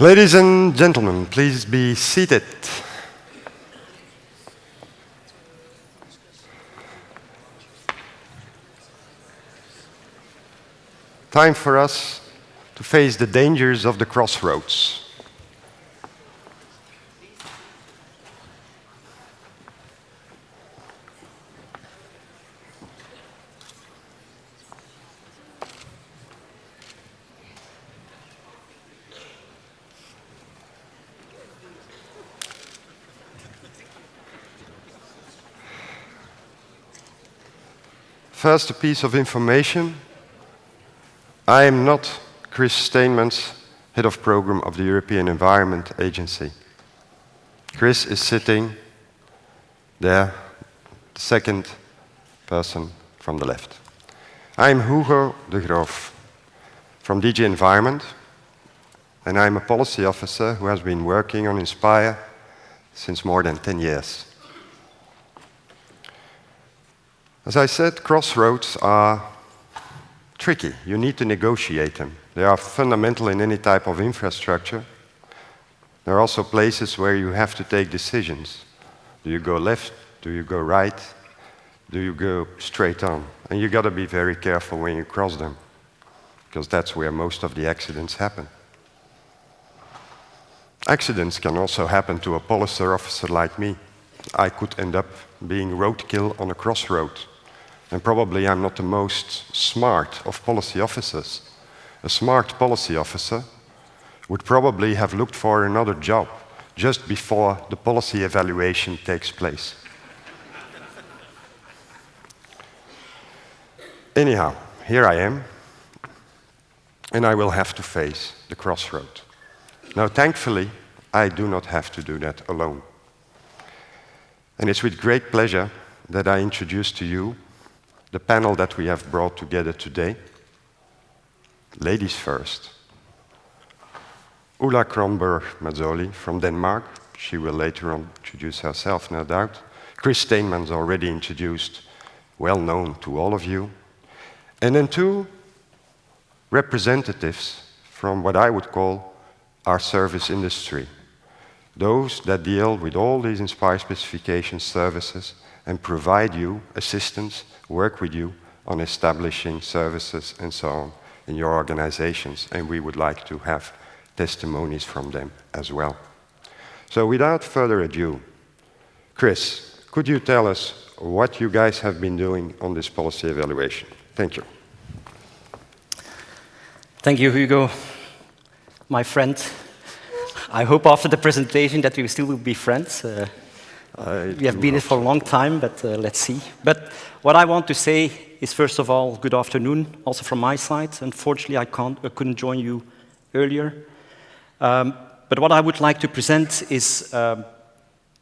Ladies and gentlemen, please be seated. Time for us to face the dangers of the crossroads. First, a piece of information. I am not Chris Steenmans, Head of Program of the European Environment Agency. Chris is sitting there, the second person from the left. I am Hugo de Groof from DG Environment, and I am a policy officer who has been working on Inspire since more than 10 years. As I said, crossroads are tricky. You need to negotiate them. They are fundamental in any type of infrastructure. There are also places where you have to take decisions. Do you go left? Do you go right? Do you go straight on? And you got to be very careful when you cross them, because that's where most of the accidents happen. Accidents can also happen to a policy officer like me. I could end up being roadkill on a crossroad. And probably I'm not the most smart of policy officers. A smart policy officer would probably have looked for another job just before the policy evaluation takes place. Anyhow, here I am, and I will have to face the crossroad. Now, thankfully, I do not have to do that alone. And it's with great pleasure that I introduce to you the panel that we have brought together today. Ladies first. Ulla Mazzoli from Denmark. She will later on introduce herself, no doubt. Chris Steenmans already introduced, well known to all of you. And then two representatives from what I would call our service industry. Those that deal with all these Inspire specification services and provide you assistance, work with you on establishing services and so on in your organizations. And we would like to have testimonies from them as well. So without further ado, Chris, could you tell us what you guys have been doing on this policy evaluation? Thank you. Thank you, Hugo, my friend. I hope after the presentation that we still will be friends. We have been here for a long time, but let's see. But what I want to say is, first of all, good afternoon, also from my side. Unfortunately, I couldn't join you earlier. But what I would like to present is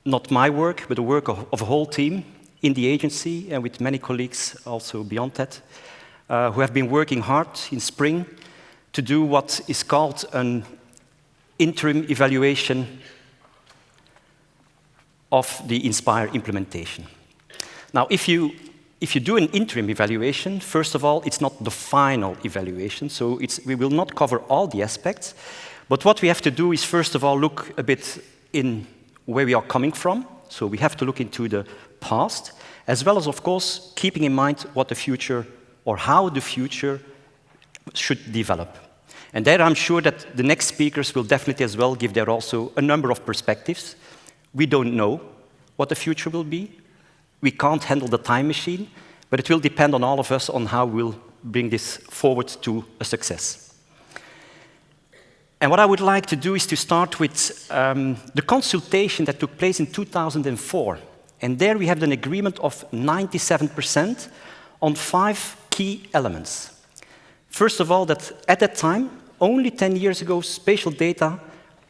not my work, but the work of a whole team in the agency and with many colleagues also beyond that, who have been working hard in spring to do what is called an interim evaluation of the Inspire implementation. Now, if you do an interim evaluation, first of all, it's not the final evaluation, so we will not cover all the aspects. But what we have to do is, first of all, look a bit in where we are coming from. So we have to look into the past, as well as, of course, keeping in mind what the future or how the future should develop. And there I'm sure that the next speakers will definitely as well give there also a number of perspectives. We don't know what the future will be. We can't handle the time machine, but it will depend on all of us on how we'll bring this forward to a success. And what I would like to do is to start with the consultation that took place in 2004. And there we have an agreement of 97% on 5 key elements. First of all, that at that time, only 10 years ago, spatial data,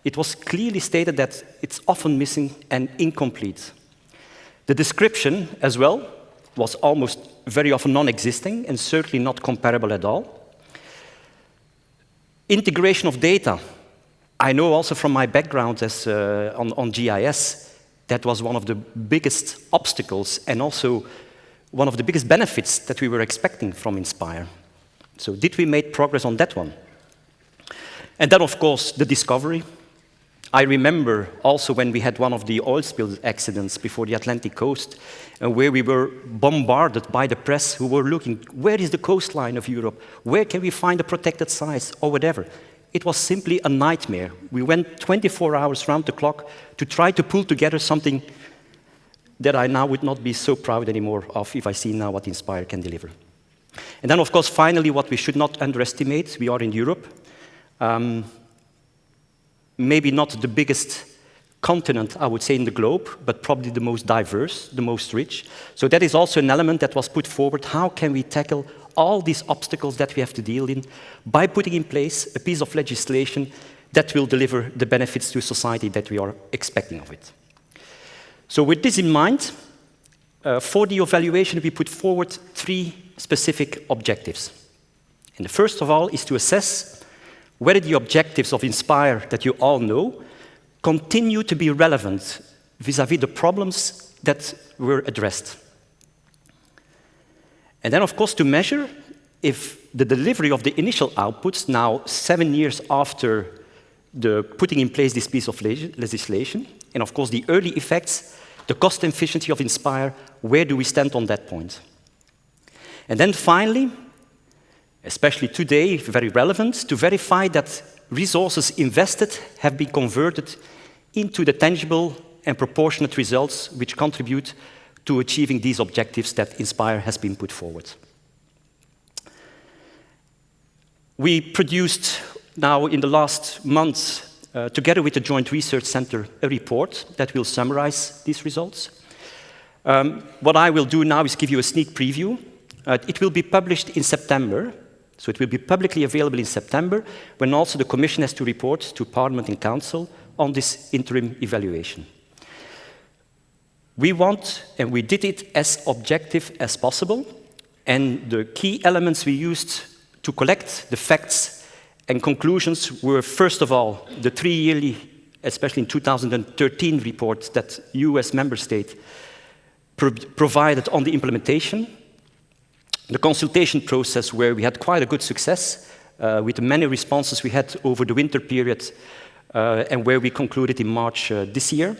it was clearly stated that it's often missing and incomplete. The description as well was almost very often non-existing and certainly not comparable at all. Integration of data. I know also from my background as on GIS, that was one of the biggest obstacles and also one of the biggest benefits that we were expecting from Inspire. So did we make progress on that one? And then, of course, the discovery. I remember also when we had one of the oil spill accidents before the Atlantic coast, where we were bombarded by the press who were looking, where is the coastline of Europe? Where can we find a protected sites or whatever? It was simply a nightmare. We went 24 hours round the clock to try to pull together something that I now would not be so proud anymore of if I see now what Inspire can deliver. And then, of course, finally, what we should not underestimate, we are in Europe. Maybe not the biggest continent, I would say, in the globe, but probably the most diverse, the most rich. So that is also an element that was put forward. How can we tackle all these obstacles that we have to deal in by putting in place a piece of legislation that will deliver the benefits to society that we are expecting of it? So with this in mind, for the evaluation, we put forward 3 specific objectives. And the first of all is to assess whether the objectives of Inspire that you all know continue to be relevant vis-à-vis the problems that were addressed. And then, of course, to measure if the delivery of the initial outputs, now 7 years after the putting in place this piece of legislation, and of course the early effects, the cost efficiency of Inspire, where do we stand on that point? And then finally, especially today, very relevant, to verify that resources invested have been converted into the tangible and proportionate results which contribute to achieving these objectives that Inspire has been put forward. We produced now in the last months, together with the Joint Research Center, a report that will summarize these results. What I will do now is give you a sneak preview. It will be published in September, so it will be publicly available in September, when also the Commission has to report to Parliament and Council on this interim evaluation. We want, and we did it as objective as possible, and the key elements we used to collect the facts and conclusions were, first of all, the 3-yearly, especially in 2013, report that you as member state provided on the implementation, the consultation process where we had quite a good success with the many responses we had over the winter period and where we concluded in March this year.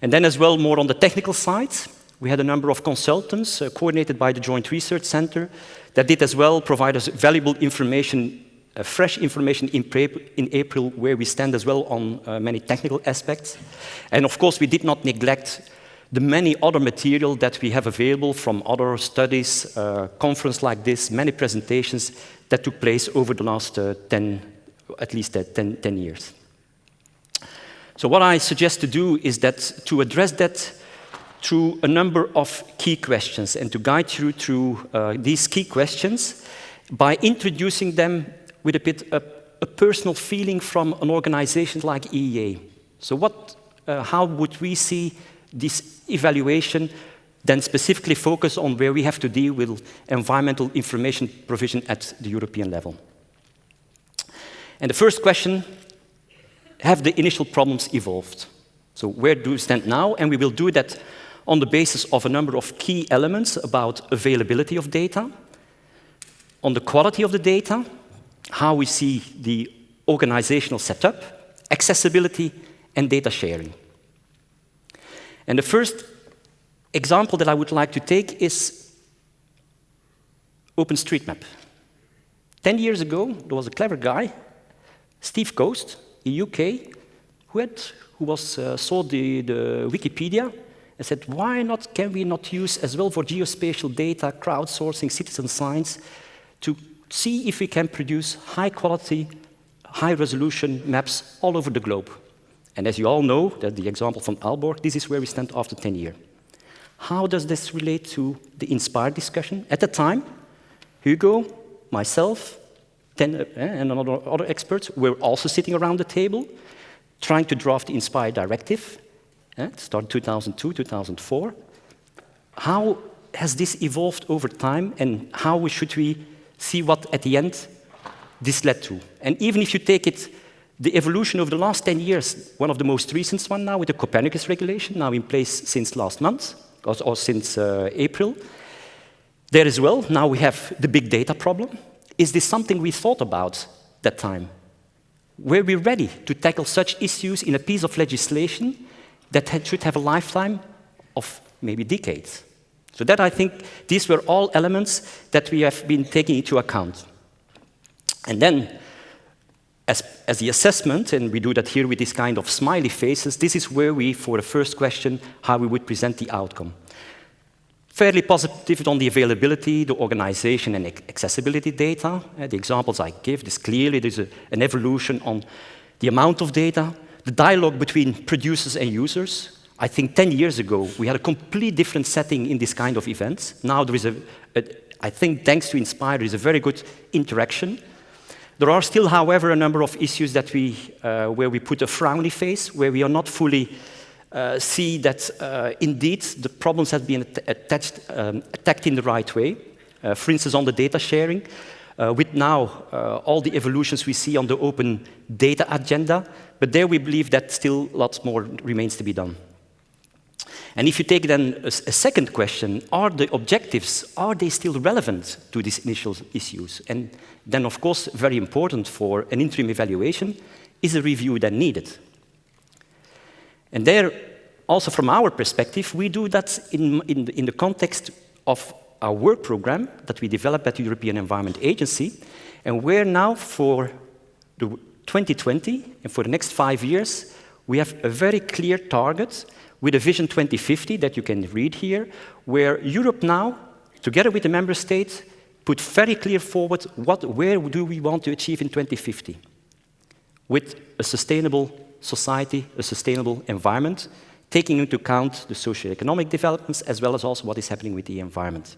And then as well, more on the technical side, we had a number of consultants coordinated by the Joint Research Center that did as well provide us valuable information, fresh information in April, where we stand as well on many technical aspects. And of course, we did not neglect the many other material that we have available from other studies, conference like this, many presentations that took place over the last 10 years. So what I suggest to do is that to address that through a number of key questions and to guide you through these key questions by introducing them with a bit a personal feeling from an organization like EEA. So how would we see this evaluation then specifically focus on where we have to deal with environmental information provision at the European level? And the first question, have the initial problems evolved? So where do we stand now? And we will do that on the basis of a number of key elements about availability of data, on the quality of the data, how we see the organizational setup, accessibility, and data sharing. And the first example that I would like to take is OpenStreetMap. 10 years ago, there was a clever guy, Steve Coast, in UK, who saw the Wikipedia and said, why not, can we not use as well for geospatial data, crowdsourcing, citizen science, to see if we can produce high-quality, high-resolution maps all over the globe. And as you all know, that the example from Aalborg, this is where we stand after 10 years. How does this relate to the Inspire discussion? At the time, Hugo, myself, and other experts were also sitting around the table, trying to draft the Inspire Directive. It started 2002, 2004. How has this evolved over time, and how should we see what, at the end, this led to? And even if you take it, the evolution over the last 10 years, one of the most recent one now with the Copernicus regulation, now in place since last month, or since April. There as well, now we have the big data problem. Is this something we thought about that time? were we ready to tackle such issues in a piece of legislation that should have a lifetime of maybe decades? So that, I think, these were all elements that we have been taking into account. And then, as the assessment, and we do that here with this kind of smiley faces, this is where we, for the first question, how we would present the outcome. Fairly positive on the availability, the organization, and accessibility data. The examples I give, there's an evolution on the amount of data, the dialogue between producers and users. I think 10 years ago, we had a completely different setting in this kind of events. Now there is I think thanks to Inspire, there is a very good interaction. There are still, however, a number of issues that where we put a frowny face, where we are not fully see that indeed the problems have been attacked in the right way. For instance, on the data sharing, with now all the evolutions we see on the open data agenda, but there we believe that still lots more remains to be done. And if you take then a second question, are the objectives, are they still relevant to these initial issues? And then, of course, very important for an interim evaluation, is a review then needed? And there, also from our perspective, we do that in the context of our work program that we developed at the European Environment Agency, and where now for the 2020 and for the next 5 years, we have a very clear target with a Vision 2050 that you can read here, where Europe now, together with the member states, put very clear forward where do we want to achieve in 2050 with a sustainable society, a sustainable environment, taking into account the socio-economic developments as well as also what is happening with the environment.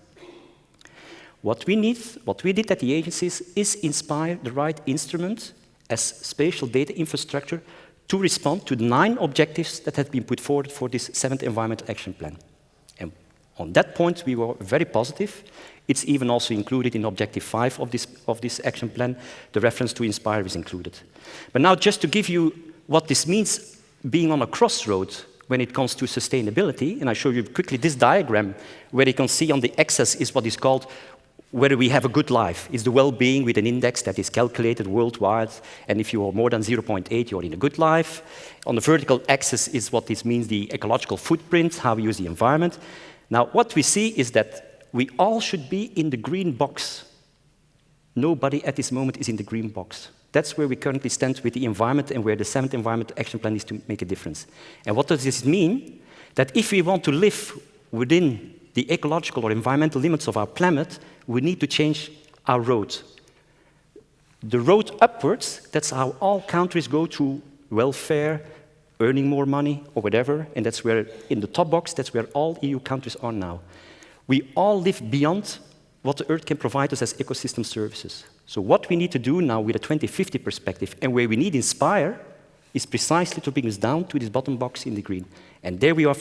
What we did at the agencies is inspire the right instrument as spatial data infrastructure to respond to the 9 objectives that have been put forward for this 7th Environmental Action Plan. And on that point, we were very positive. It's even also included in Objective 5 of this action plan. The reference to Inspire is included. But now, just to give you what this means being on a crossroads when it comes to sustainability, and I show you quickly this diagram where you can see on the axis is what is called whether we have a good life. It's the well-being with an index that is calculated worldwide, and if you are more than 0.8, you're in a good life. On the vertical axis is what this means, the ecological footprint, how we use the environment. Now, what we see is that we all should be in the green box. Nobody at this moment is in the green box. That's where we currently stand with the environment and where the 7th Environmental Action Plan is to make a difference. And what does this mean? That if we want to live within the ecological or environmental limits of our planet, we need to change our road. The road upwards, that's how all countries go to welfare, earning more money, or whatever, and that's where, in the top box, that's where all EU countries are now. We all live beyond what the Earth can provide us as ecosystem services. So what we need to do now with a 2050 perspective, and where we need Inspire, is precisely to bring us down to this bottom box in the green. And there we are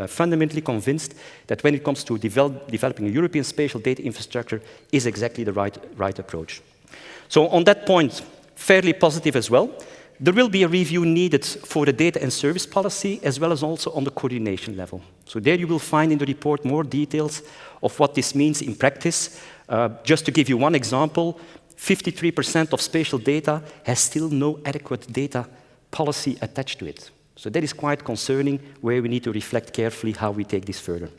fundamentally convinced that when it comes to developing a European spatial data infrastructure is exactly the right approach. So on that point, fairly positive as well. There will be a review needed for the data and service policy, as well as also on the coordination level. So there you will find in the report more details of what this means in practice. Just to give you one example, 53% of spatial data has still no adequate data policy attached to it. So that is quite concerning, where we need to reflect carefully how we take this further.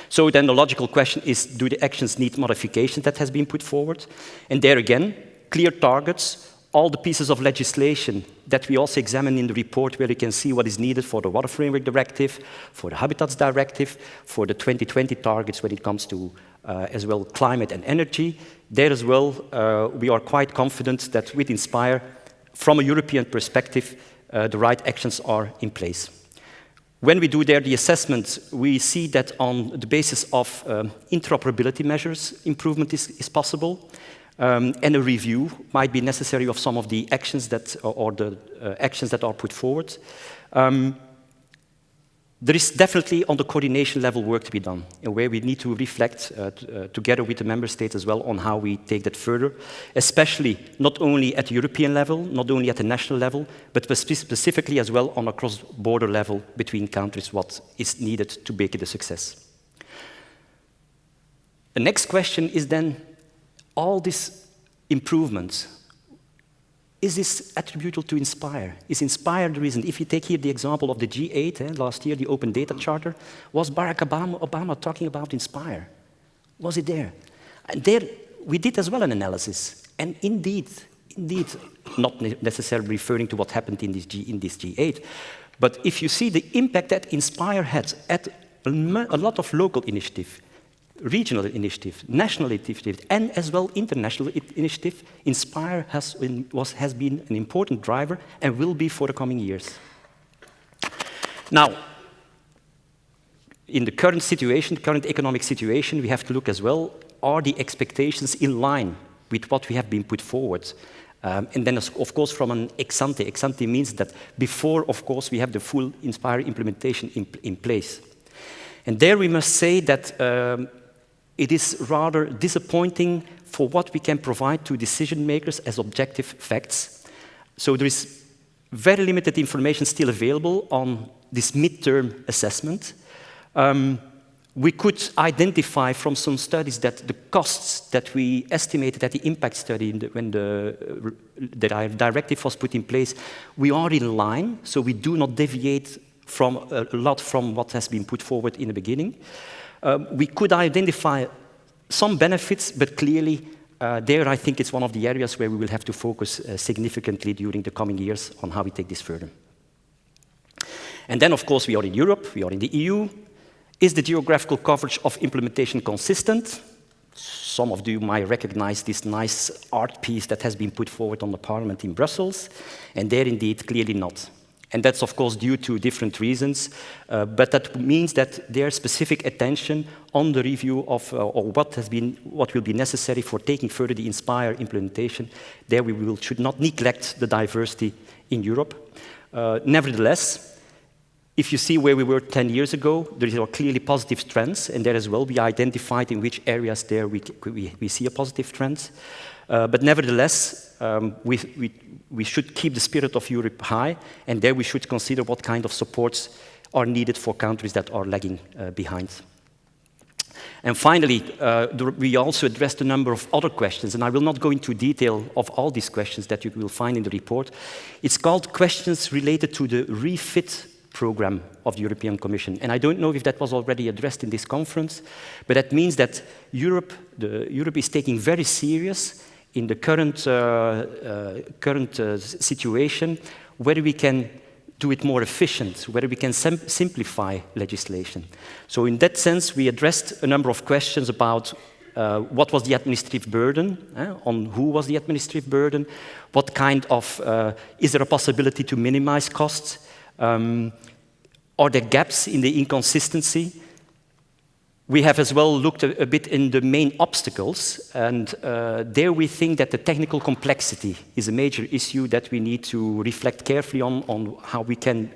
So then the logical question is, do the actions need modification that has been put forward? And there again, clear targets, all the pieces of legislation that we also examine in the report, where you can see what is needed for the Water Framework Directive, for the Habitats Directive, for the 2020 targets when it comes to as well climate and energy. There as well, we are quite confident that with Inspire, from a European perspective, the right actions are in place. When we do there the assessment, we see that on the basis of interoperability measures, improvement is possible, and a review might be necessary of some of the actions that, or the actions that are put forward. There is definitely on the coordination level work to be done, and where we need to reflect together with the member states as well on how we take that further, especially not only at the European level, not only at the national level, but specifically as well on a cross-border level between countries, what is needed to make it a success. The next question is then, all these improvements, is this attributable to Inspire? Is Inspire the reason? If you take here the example of the G8, last year, the Open Data Charter, was Barack Obama talking about Inspire? Was it there? And there we did as well an analysis. And indeed, not necessarily referring to what happened in this G8, but if you see the impact that Inspire had at a lot of local initiative, regional initiative, national initiative, and as well international initiative, Inspire has been an important driver and will be for the coming years. Now, in the current situation, current economic situation, we have to look as well, are the expectations in line with what we have been put forward? And then, of course, from an ex-ante. Ex-ante means that before, of course, we have the full Inspire implementation in place. And there we must say that it is rather disappointing for what we can provide to decision makers as objective facts. So there is very limited information still available on this midterm assessment. We could identify from some studies that the costs that we estimated at the impact study when the directive was put in place, we are in line, so we do not deviate from a lot from what has been put forward in the beginning. We could identify some benefits, but clearly there I think it's one of the areas where we will have to focus significantly during the coming years on how we take this further. And then, of course, we are in Europe, we are in the EU. Is the geographical coverage of implementation consistent? Some of you might recognize this nice art piece that has been put forward on the Parliament in Brussels, and there indeed clearly not. And that's of course due to different reasons, but that means that there's specific attention on the review of or what will be necessary for taking further the Inspire implementation. There we should not neglect the diversity in Europe. Nevertheless, if you see where we were 10 years ago, there are clearly positive trends, and there as well we identified in which areas there we see a positive trend. But nevertheless, we should keep the spirit of Europe high, and there we should consider what kind of supports are needed for countries that are lagging behind. And finally, we also addressed a number of other questions, and I will not go into detail of all these questions that you will find in the report. It's called questions related to the refit program of the European Commission. And I don't know if that was already addressed in this conference, but that means that Europe is taking very serious in the current situation, whether we can do it more efficient, whether we can simplify legislation. So in that sense, we addressed a number of questions about what was the administrative burden, on who was the administrative burden, what kind of, is there a possibility to minimize costs, are there gaps in the inconsistency? We have as well looked a bit in the main obstacles, and there we think that the technical complexity is a major issue that we need to reflect carefully on how we can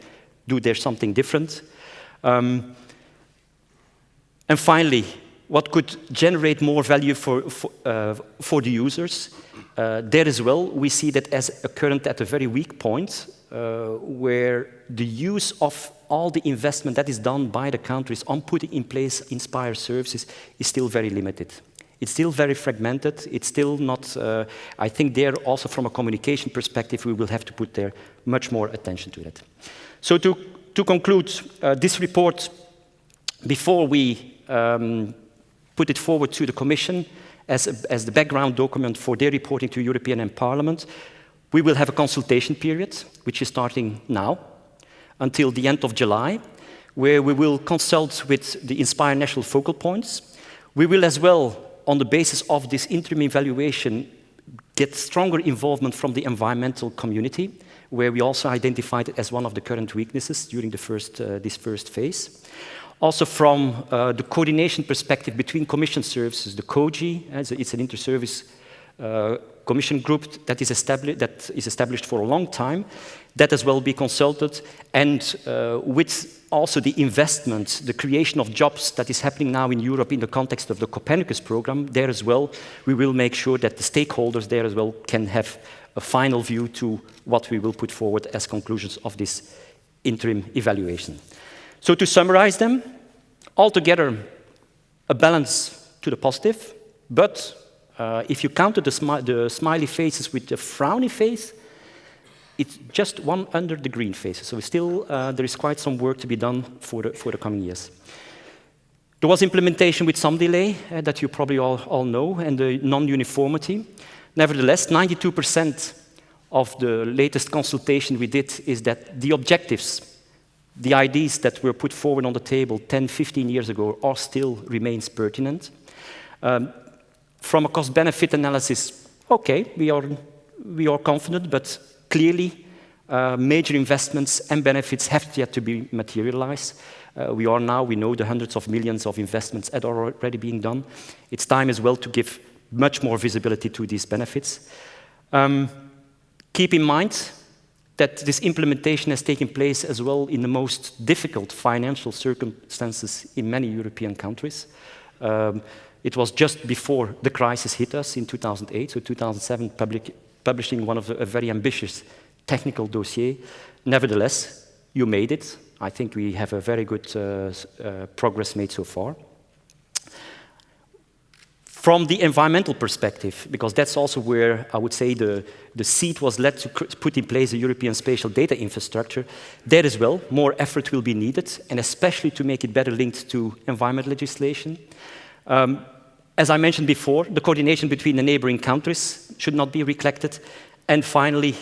do there something different. And finally, what could generate more value for the users? There as well, we see that as a current at a very weak point, where the use of all the investment that is done by the countries on putting in place Inspire services is still very limited. It's still very fragmented. It's still not, I think there also from a communication perspective, we will have to put there much more attention to that. So to conclude, this report, before we put it forward to the Commission as the background document for their reporting to European Parliament, we will have a consultation period, which is starting now, until the end of July, where we will consult with the Inspire national focal points. We will as well, on the basis of this interim evaluation, get stronger involvement from the environmental community, where we also identified it as one of the current weaknesses during this first phase. Also from the coordination perspective between Commission services, the COGI, it's an inter-service Commission group that is established for a long time, that as well be consulted, and with also the investment, the creation of jobs that is happening now in Europe in the context of the Copernicus program, there as well, we will make sure that the stakeholders there as well can have a final view to what we will put forward as conclusions of this interim evaluation. So to summarize them, altogether a balance to the positive, but if you counted the smiley faces with the frowny face, it's just one under the green phase. So still, there is quite some work to be done for the coming years. There was implementation with some delay that you probably all know, and the non-uniformity. Nevertheless, 92% of the latest consultation we did is that the objectives, the ideas that were put forward on the table 10, 15 years ago are still remains pertinent. From a cost-benefit analysis, okay, we are confident, but clearly major investments and benefits have yet to be materialized. We know the hundreds of millions of investments that are already being done. It's time as well to give much more visibility to these benefits. Keep in mind that this implementation has taken place as well in the most difficult financial circumstances in many European countries. It was just before the crisis hit us in 2008, so 2007, publishing one of a very ambitious technical dossier. Nevertheless, you made it. I think we have a very good progress made so far. From the environmental perspective, because that's also where I would say the seed was led to put in place the European spatial data infrastructure, there as well, more effort will be needed, and especially to make it better linked to environment legislation. As I mentioned before, the coordination between the neighboring countries should not be neglected. And finally,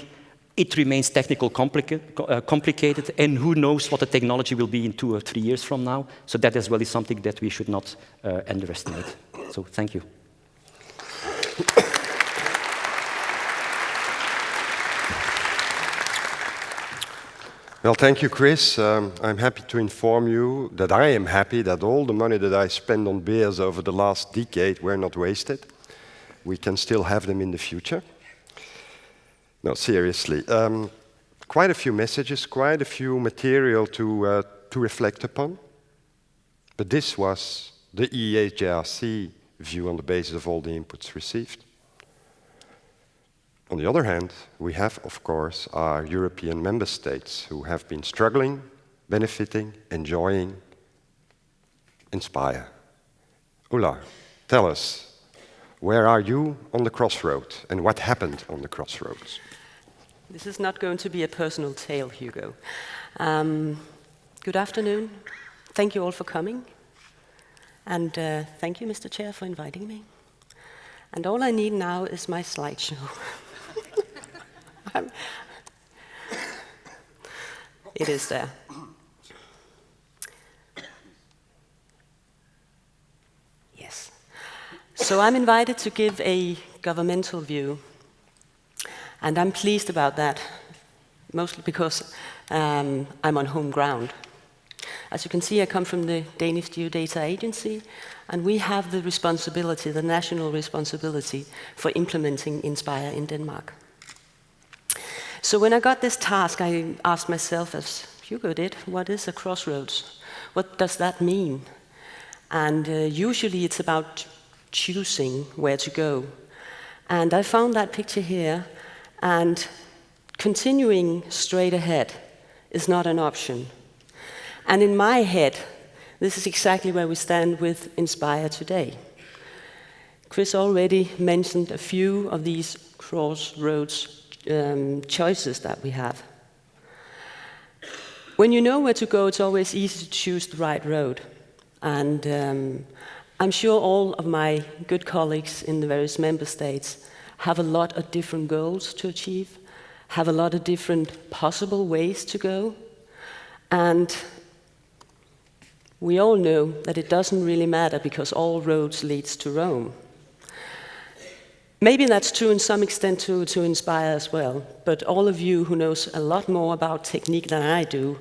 it remains technically complicated, and who knows what the technology will be in 2 or 3 years from now. So that as well is something that we should not underestimate. So thank you. Well, thank you, Chris. I'm happy to inform you that I am happy that all the money that I spent on beers over the last decade were not wasted. We can still have them in the future. No, seriously. Quite a few messages, quite a few material to reflect upon. But this was the EHRC view on the basis of all the inputs received. On the other hand, we have, of course, our European member states who have been struggling, benefiting, enjoying, inspire. Ulla, tell us, where are you on the crossroad and what happened on the crossroads? This is not going to be a personal tale, Hugo. Good afternoon. Thank you all for coming. And thank you, Mr. Chair, for inviting me. And all I need now is my slideshow. It is there. Yes. So I'm invited to give a governmental view. And I'm pleased about that, mostly because I'm on home ground. As you can see, I come from the Danish Geodata Agency, and we have the responsibility, the national responsibility, for implementing Inspire in Denmark. So when I got this task, I asked myself, as Hugo did, what is a crossroads? What does that mean? And usually it's about choosing where to go. And I found that picture here, and continuing straight ahead is not an option. And in my head, this is exactly where we stand with Inspire today. Chris already mentioned a few of these crossroads choices that we have. When you know where to go, it's always easy to choose the right road. And I'm sure all of my good colleagues in the various member states have a lot of different goals to achieve, have a lot of different possible ways to go. And we all know that it doesn't really matter because all roads leads to Rome. Maybe that's true in some extent to Inspire as well, but all of you who knows a lot more about technique than I do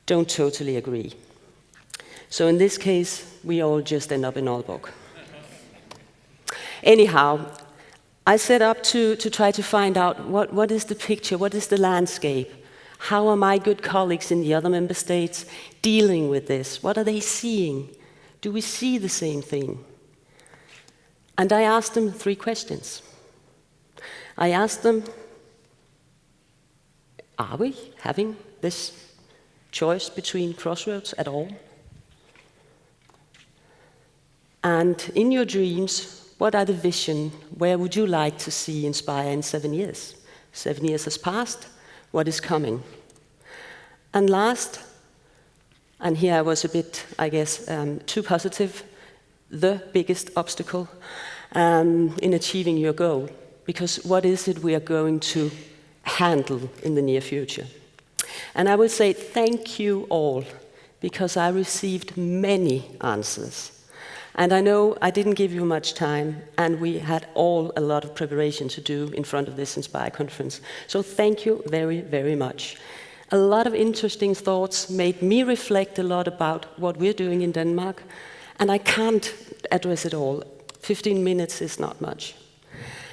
don't totally agree. So in this case, we all just end up in Aalborg. Anyhow, I set up to try to find out what is the picture, what is the landscape, how are my good colleagues in the other member states dealing with this, what are they seeing, do we see the same thing? And I asked them 3 questions. I asked them, are we having this choice between crossroads at all? And in your dreams, what are the vision? Where would you like to see Inspire in 7 years, 7 years has passed. What is coming? And last, and here I was a bit, I guess, too positive, the biggest obstacle in achieving your goal. Because what is it we are going to handle in the near future? And I would say thank you all, because I received many answers. And I know I didn't give you much time, and we had all a lot of preparation to do in front of this Inspire conference. So thank you very, very much. A lot of interesting thoughts made me reflect a lot about what we're doing in Denmark, and I can't address it all. 15 minutes is not much.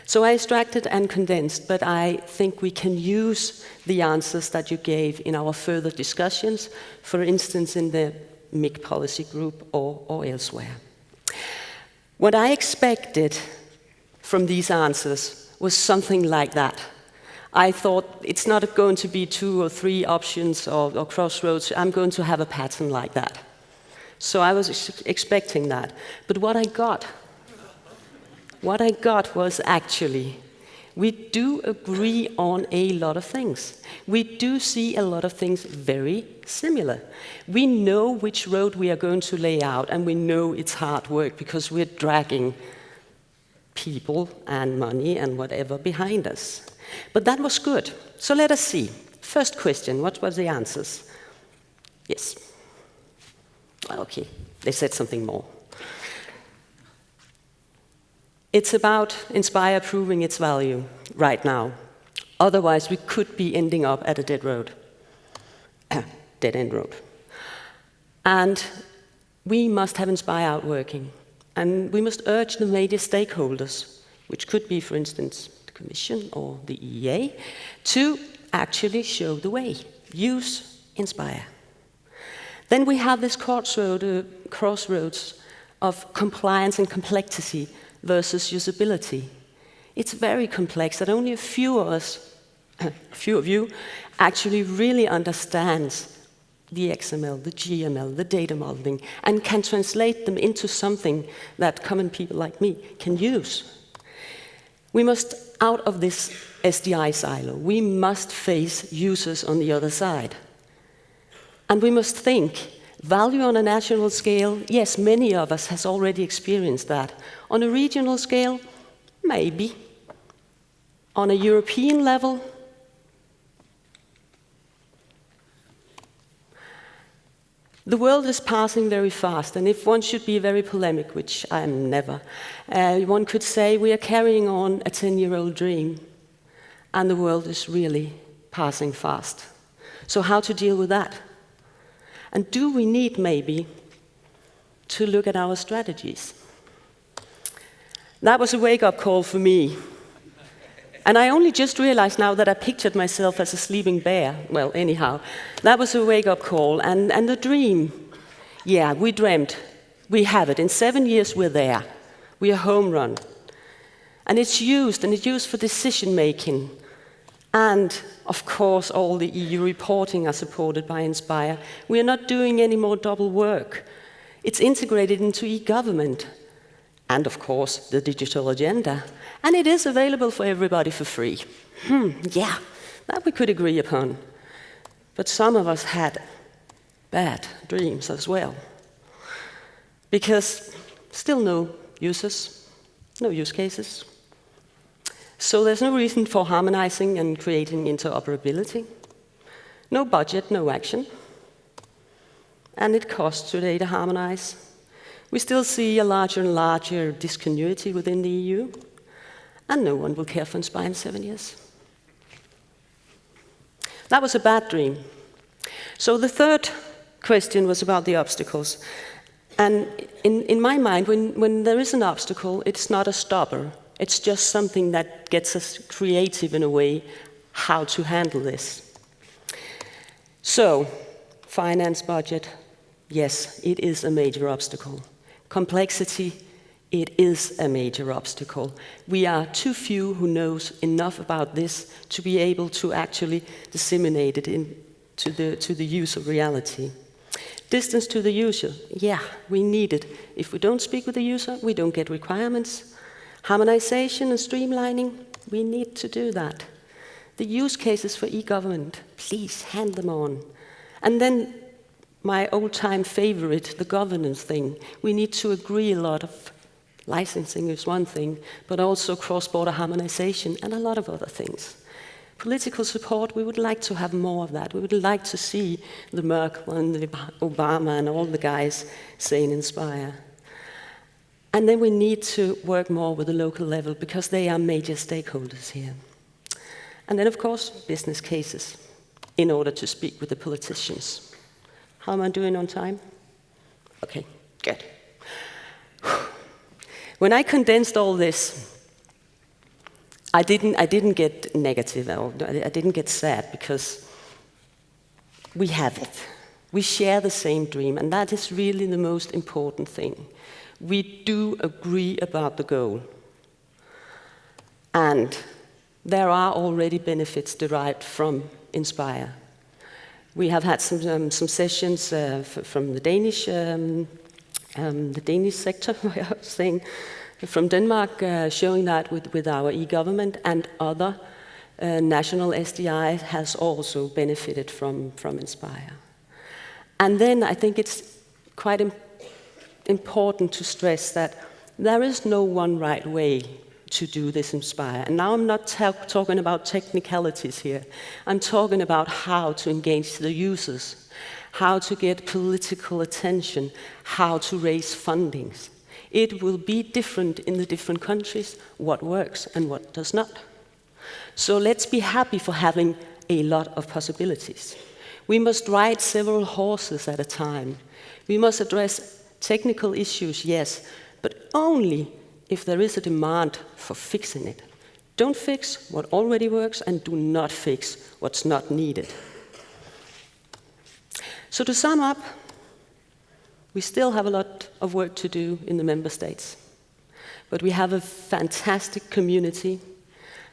So I extracted and condensed, but I think we can use the answers that you gave in our further discussions, for instance, in the MIG policy group or elsewhere. What I expected from these answers was something like that. I thought it's not going to be 2 or 3 options or crossroads. I'm going to have a pattern like that. So I was expecting that. But what I got was actually, we do agree on a lot of things. We do see a lot of things very similar. We know which road we are going to lay out, and we know it's hard work because we're dragging people and money and whatever behind us. But that was good. So let us see. First question, what were the answers? Yes. Okay, they said something more. It's about Inspire proving its value right now. Otherwise, we could be ending up at a dead end road. And we must have Inspire out working. And we must urge the major stakeholders, which could be, for instance, the Commission or the EEA, to actually show the way. Use Inspire. Then we have this crossroads of compliance and complexity versus usability. It's very complex, and only a few of you actually really understands the XML, the GML, the data modeling, and can translate them into something that common people like me can use. We must out of this SDI silo. We must face users on the other side. And we must think value on a national scale. Yes, many of us has already experienced that. On a regional scale, maybe. On a European level, the world is passing very fast, and if one should be very polemic, which I am never, one could say we are carrying on a 10-year-old dream, and the world is really passing fast. So how to deal with that? And do we need maybe to look at our strategies? That was a wake-up call for me. And I only just realized now that I pictured myself as a sleeping bear. Well, anyhow, that was a wake-up call. And the dream, yeah, we dreamt. We have it. In 7 years, we're there. We are home run. And it's used for decision-making. And, of course, all the EU reporting are supported by Inspire. We are not doing any more double work. It's integrated into e-government. And, of course, the digital agenda. And it is available for everybody for free. Yeah, that we could agree upon. But some of us had bad dreams as well. Because still no users, no use cases. So there's no reason for harmonizing and creating interoperability. No budget, no action. And it costs today to harmonize. We still see a larger and larger discontinuity within the EU, and no one will care for Inspire in 7 years. That was a bad dream. So the third question was about the obstacles. And in my mind, when there is an obstacle, it's not a stopper. It's just something that gets us creative in a way how to handle this. So, finance budget, yes, it is a major obstacle. Complexity, it is a major obstacle. We are too few who knows enough about this to be able to actually disseminate it to the user reality. Distance to the user, yeah, we need it. If we don't speak with the user, we don't get requirements. Harmonization and streamlining, we need to do that. The use cases for e-government, please hand them on. And then my old-time favorite, the governance thing. We need to agree a lot of licensing is one thing, but also cross-border harmonization and a lot of other things. Political support, we would like to have more of that. We would like to see the Merkel and the Obama and all the guys saying inspire. And then we need to work more with the local level because they are major stakeholders here. And then, of course, business cases in order to speak with the politicians. How am I doing on time? Okay, good. When I condensed all this, I didn't get negative, or I didn't get sad, because we have it. We share the same dream, and that is really the most important thing. We do agree about the goal. And there are already benefits derived from Inspire. We have had some sessions from the Danish sector, I was saying, from Denmark, showing that with our e-government, and other national SDI has also benefited from Inspire. And then I think it's quite important to stress that there is no one right way to do this Inspire. And now I'm not talking about technicalities here. I'm talking about how to engage the users, how to get political attention, how to raise fundings. It will be different in the different countries, what works and what does not. So let's be happy for having a lot of possibilities. We must ride several horses at a time. We must address technical issues, yes, but only if there is a demand for fixing it. Don't fix what already works, and do not fix what's not needed. So to sum up, we still have a lot of work to do in the member states. But we have a fantastic community,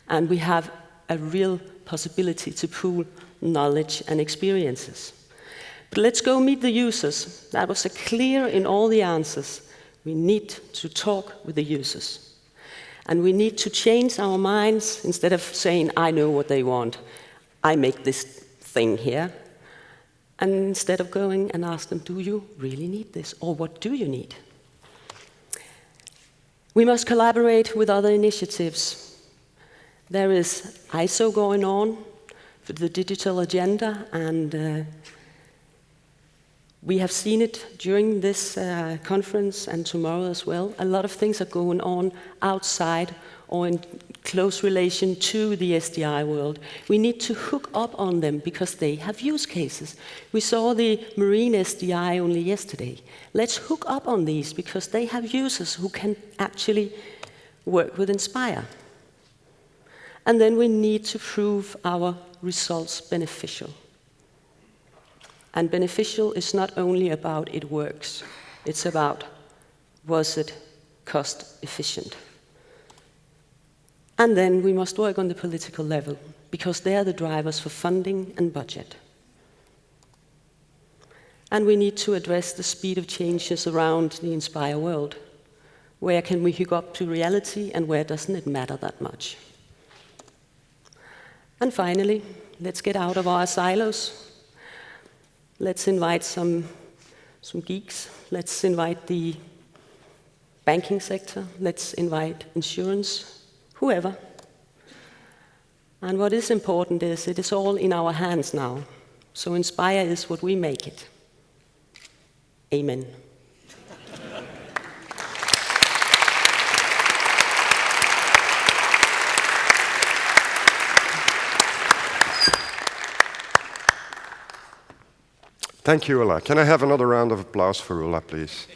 and we have a real possibility to pool knowledge and experiences. But let's go meet the users. That was clear in all the answers. We need to talk with the users. And we need to change our minds. Instead of saying, I know what they want, I make this thing here. And instead of going and ask them, do you really need this? Or what do you need? We must collaborate with other initiatives. There is ISO going on for the digital agenda, and we have seen it during this conference and tomorrow as well. A lot of things are going on outside or in close relation to the SDI world. We need to hook up on them because they have use cases. We saw the marine SDI only yesterday. Let's hook up on these because they have users who can actually work with Inspire. And then we need to prove our results beneficial. And beneficial is not only about it works, it's about, was it cost efficient? And then we must work on the political level, because they are the drivers for funding and budget. And we need to address the speed of changes around the Inspire world. Where can we hook up to reality, and where doesn't it matter that much? And finally, let's get out of our silos. Let's invite some geeks. Let's invite the banking sector. Let's invite insurance, whoever. And what is important is it is all in our hands now. So Inspire is what we make it. Amen. Thank you, Ulla. Can I have another round of applause for Ulla, please?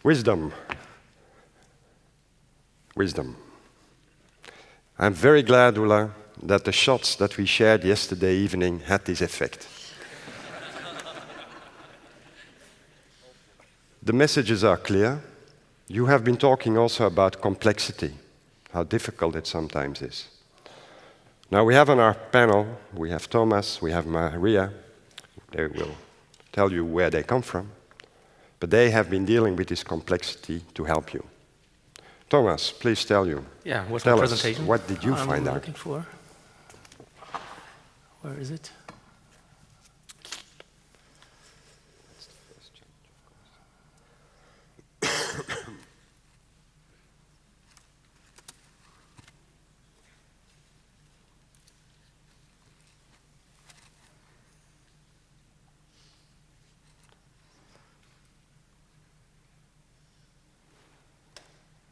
Wisdom. Wisdom. I'm very glad, Ulla, that the shots that we shared yesterday evening had this effect. The messages are clear. You have been talking also about complexity, how difficult it sometimes is. Now we have on our panel, we have Thomas, we have Maria. They will tell you where they come from. but they have been dealing with this complexity to help you. Thomas, please tell you. Yeah, what's Tell my us, presentation? what did you find I'm out? looking for. Where is it?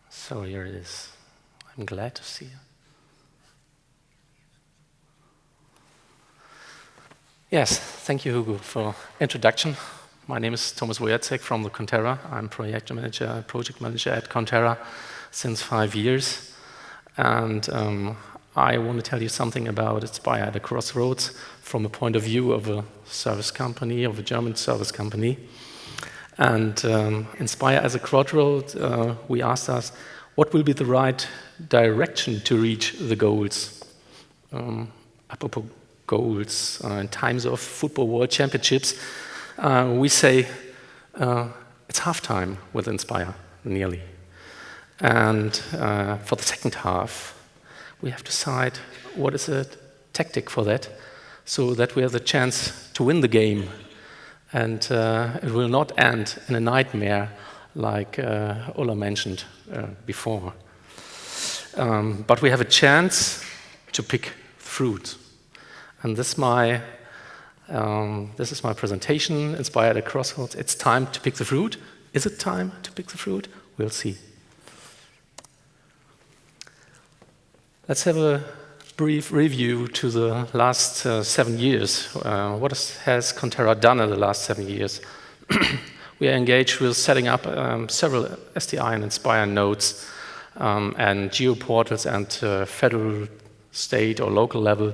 So here it is. I'm glad to see you. Yes, thank you, Hugo, for introduction. My name is Thomas Wojaczek from the Conterra. I'm project manager at Conterra since 5 years. And I want to tell you something about Inspire at a Crossroads from a point of view of a service company, of a German service company. And Inspire as a Crossroads, we asked us, what will be the right direction to reach the goals? Apropos goals, in times of football world championships, we say it's halftime with Inspire, nearly. And for the second half, we have to decide what is a tactic for that, so that we have the chance to win the game. And it will not end in a nightmare like Ulla mentioned before. But we have a chance to pick fruit. And this is my presentation, Inspired at Crossroads. It's time to pick the fruit. Is it time to pick the fruit? We'll see. Let's have a brief review to the last 7 years. What has Conterra done in the last 7 years? We are engaged with setting up several STI and Inspire nodes and geoportals and federal, state or local level.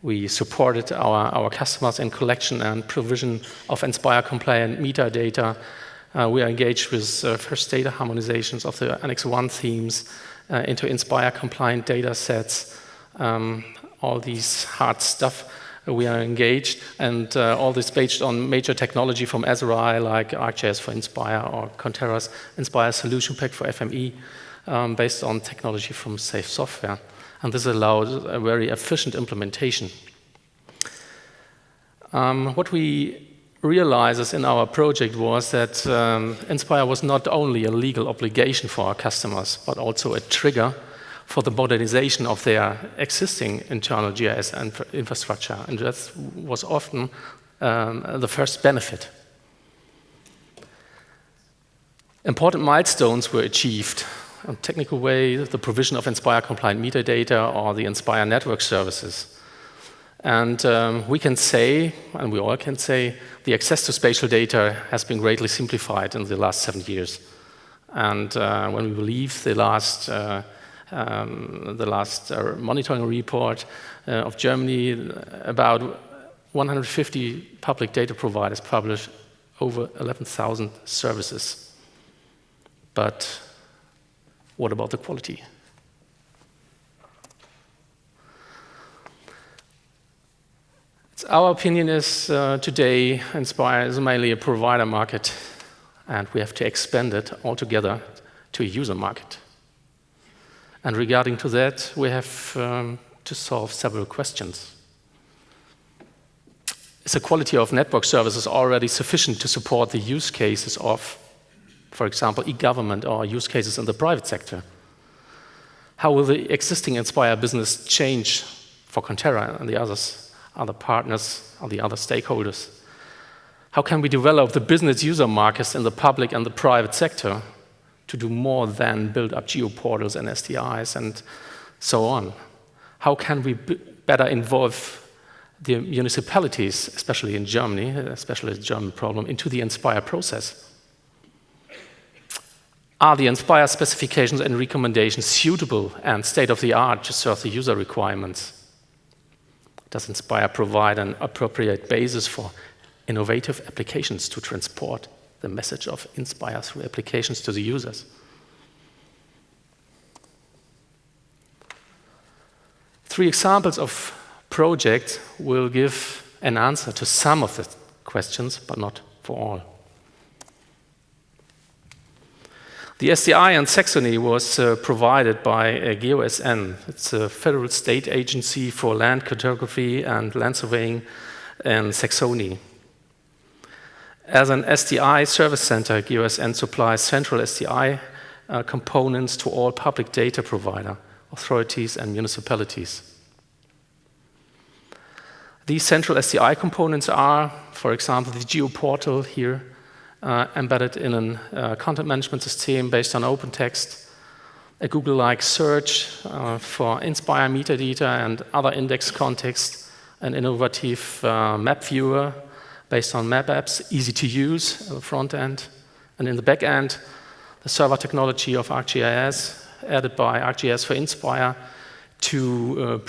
We supported our customers in collection and provision of Inspire compliant metadata. We are engaged with first data harmonizations of the Annex 1 themes into Inspire compliant data sets, all these hard stuff. We are engaged, and all this based on major technology from Azure, like ArcGIS for Inspire or Conterra's Inspire Solution Pack for FME, based on technology from Safe Software. And this allows a very efficient implementation. What we realized in our project was that Inspire was not only a legal obligation for our customers, but also a trigger for the modernization of their existing internal GIS infrastructure. And that was often the first benefit. Important milestones were achieved. In a technical way, the provision of Inspire compliant metadata or the Inspire network services. And we can say, and we all can say, the access to spatial data has been greatly simplified in the last 7 years. And when we believe the last monitoring report of Germany, about 150 public data providers publish over 11,000 services. But what about the quality? Our opinion is today Inspire is mainly a provider market, and we have to expand it altogether to a user market. And regarding to that, we have to solve several questions. Is the quality of network services already sufficient to support the use cases of, for example, e-government or use cases in the private sector? How will the existing Inspire business change for Conterra and the other partners or the other stakeholders? How can we develop the business user markets in the public and the private sector to do more than build up geoportals and STIs and so on? How can we better involve the municipalities, especially in Germany, especially the German problem, into the Inspire process? Are the Inspire specifications and recommendations suitable and state-of-the-art to serve the user requirements? Does Inspire provide an appropriate basis for innovative applications to transport the message of Inspire through applications to the users? 3 examples of projects will give an answer to some of the questions, but not for all. The SDI in Saxony was provided by GeoSN. It's a federal state agency for land cartography and land surveying in Saxony. As an SDI service center, GeoSN supplies central SDI components to all public data provider, authorities and municipalities. These central SDI components are, for example, the geoportal here, embedded in a content management system based on open text, a Google-like search for Inspire metadata and other index context, an innovative map viewer based on map apps, easy to use at the front end, and in the back end, the server technology of ArcGIS, added by ArcGIS for Inspire, to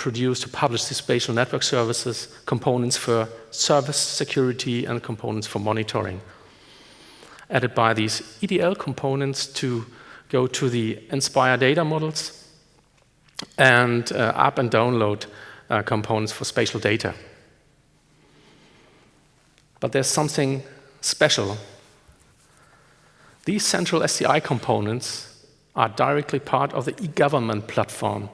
publish the spatial network services, components for service security, and components for monitoring. Added by these EDL components to go to the Inspire data models and up and download components for spatial data. But there's something special. These central SDI components are directly part of the e-government platform.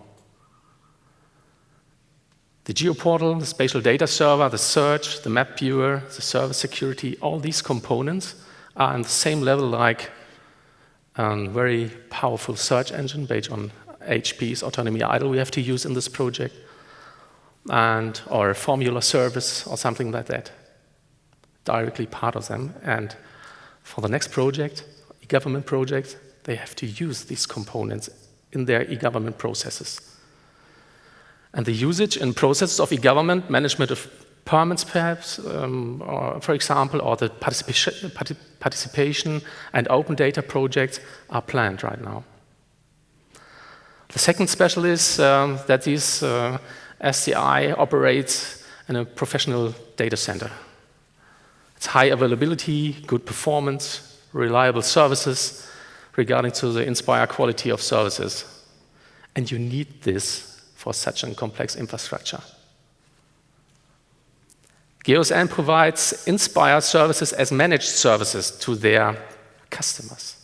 The geoportal, the spatial data server, the search, the map viewer, the service security, all these components are on the same level like a very powerful search engine based on HP's Autonomy Idle we have to use in this project, or a formula service or something like that. Directly part of them. And for the next project, e-government project, they have to use these components in their e-government processes. And the usage in processes of e-government, management of permits perhaps, or, for example, or the participation and open data projects are planned right now. The second special is that this SDI operates in a professional data center. It's high availability, good performance, reliable services regarding to the Inspire quality of services. And you need this for such a complex infrastructure. GeoSN provides Inspire services as managed services to their customers.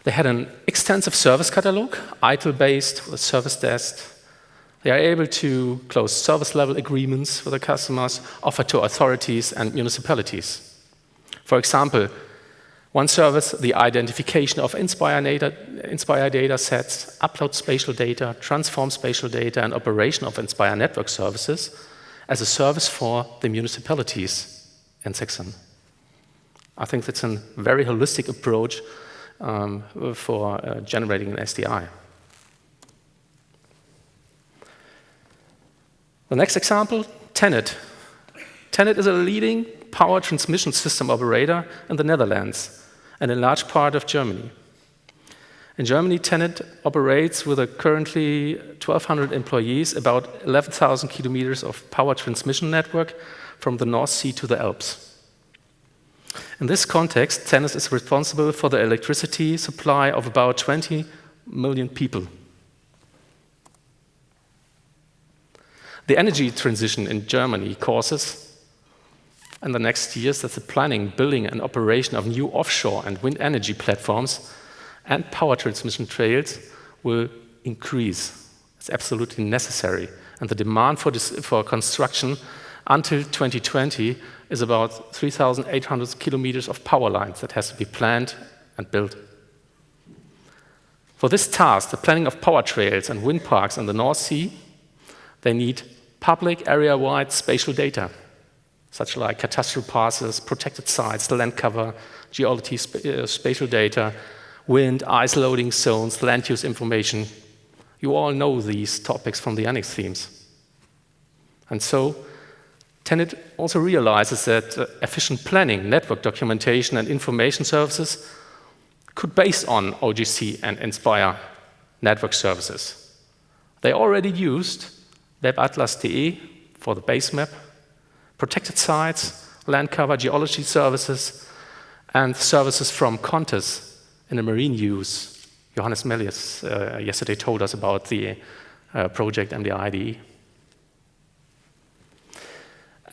They had an extensive service catalog, ITIL-based with a service desk. They are able to close service-level agreements with the customers, offer to authorities and municipalities. For example, one service, the identification of Inspire data sets, upload spatial data, transform spatial data, and operation of Inspire network services as a service for the municipalities in Saxony. I think that's a very holistic approach for generating an SDI. The next example, TenneT. TenneT is a leading power transmission system operator in the Netherlands and a large part of Germany. In Germany, TenneT operates with a currently 1,200 employees, about 11,000 kilometers of power transmission network from the North Sea to the Alps. In this context, TenneT is responsible for the electricity supply of about 20 million people. The energy transition in Germany causes, in the next years, that the planning, building, and operation of new offshore and wind energy platforms and power transmission trails will increase. It's absolutely necessary. And the demand for construction until 2020 is about 3,800 kilometers of power lines that has to be planned and built. For this task, the planning of power trails and wind parks in the North Sea, they need public area-wide spatial data, such like cadastral parcels, protected sites, land cover, geology spatial data, wind, ice loading zones, land use information. You all know these topics from the annex themes. And so, TenneT also realizes that efficient planning, network documentation, and information services could base on OGC and Inspire network services. They already used webatlas.de for the base map, protected sites, land cover, geology services, and services from Contes in the marine use. Johannes Melius yesterday told us about the project and the IDE.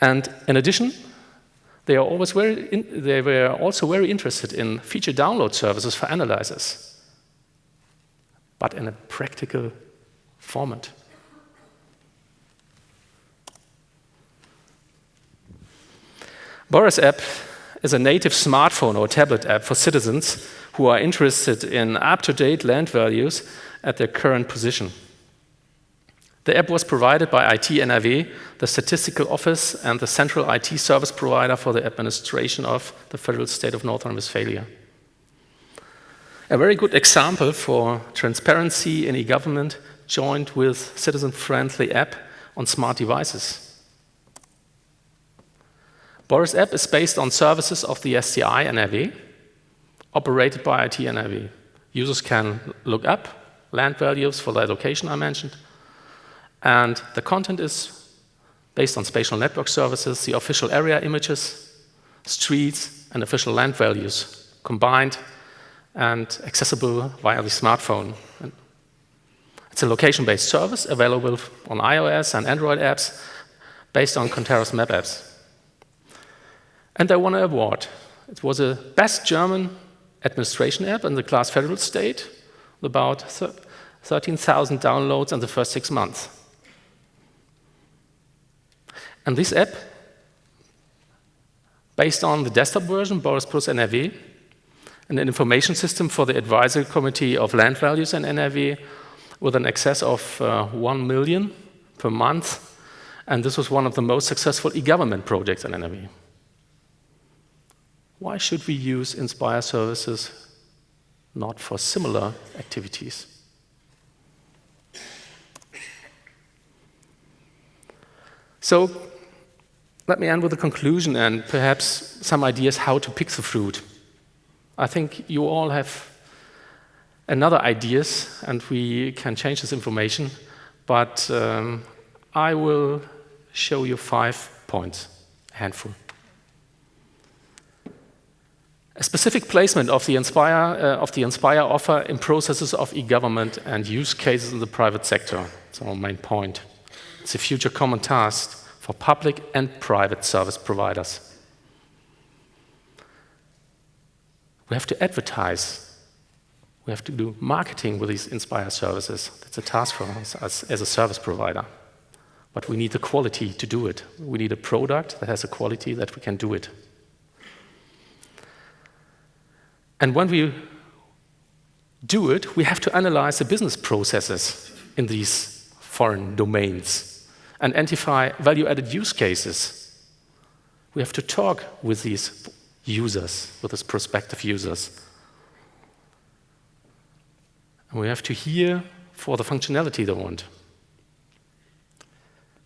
And in addition, they were also very interested in feature download services for analyzers, but in a practical format. Boris app is a native smartphone or tablet app for citizens who are interested in up-to-date land values at their current position. The app was provided by IT NRW, the Statistical Office, and the central IT service provider for the administration of the federal state of North Rhine-Westphalia. A very good example for transparency in e-government joined with citizen-friendly app on smart devices. Boris app is based on services of the STI NRW, operated by IT NRW. Users can look up land values for the location I mentioned, and the content is based on spatial network services, the official area images, streets, and official land values combined and accessible via the smartphone. It's a location-based service available on iOS and Android apps based on Conterra's map apps. And they won an award. It was a best German administration app in the class federal state, with about 13,000 downloads in the first 6 months. And this app, based on the desktop version, Boris Plus NRW, an information system for the advisory committee of land values in NRW, with an excess of 1 million per month. And this was one of the most successful e-government projects in NRW. Why should we use Inspire services not for similar activities? So let me end with a conclusion and perhaps some ideas how to pick the fruit. I think you all have another ideas and we can change this information, but I will show you 5 points, a handful. A specific placement of the Inspire offer in processes of e-government and use cases in the private sector. That's our main point. It's a future common task for public and private service providers. We have to advertise. We have to do marketing with these Inspire services. That's a task for us as a service provider. But we need the quality to do it. We need a product that has a quality that we can do it. And when we do it, we have to analyze the business processes in these foreign domains and identify value-added use cases. We have to talk with these users, with these prospective users. And we have to hear for the functionality they want.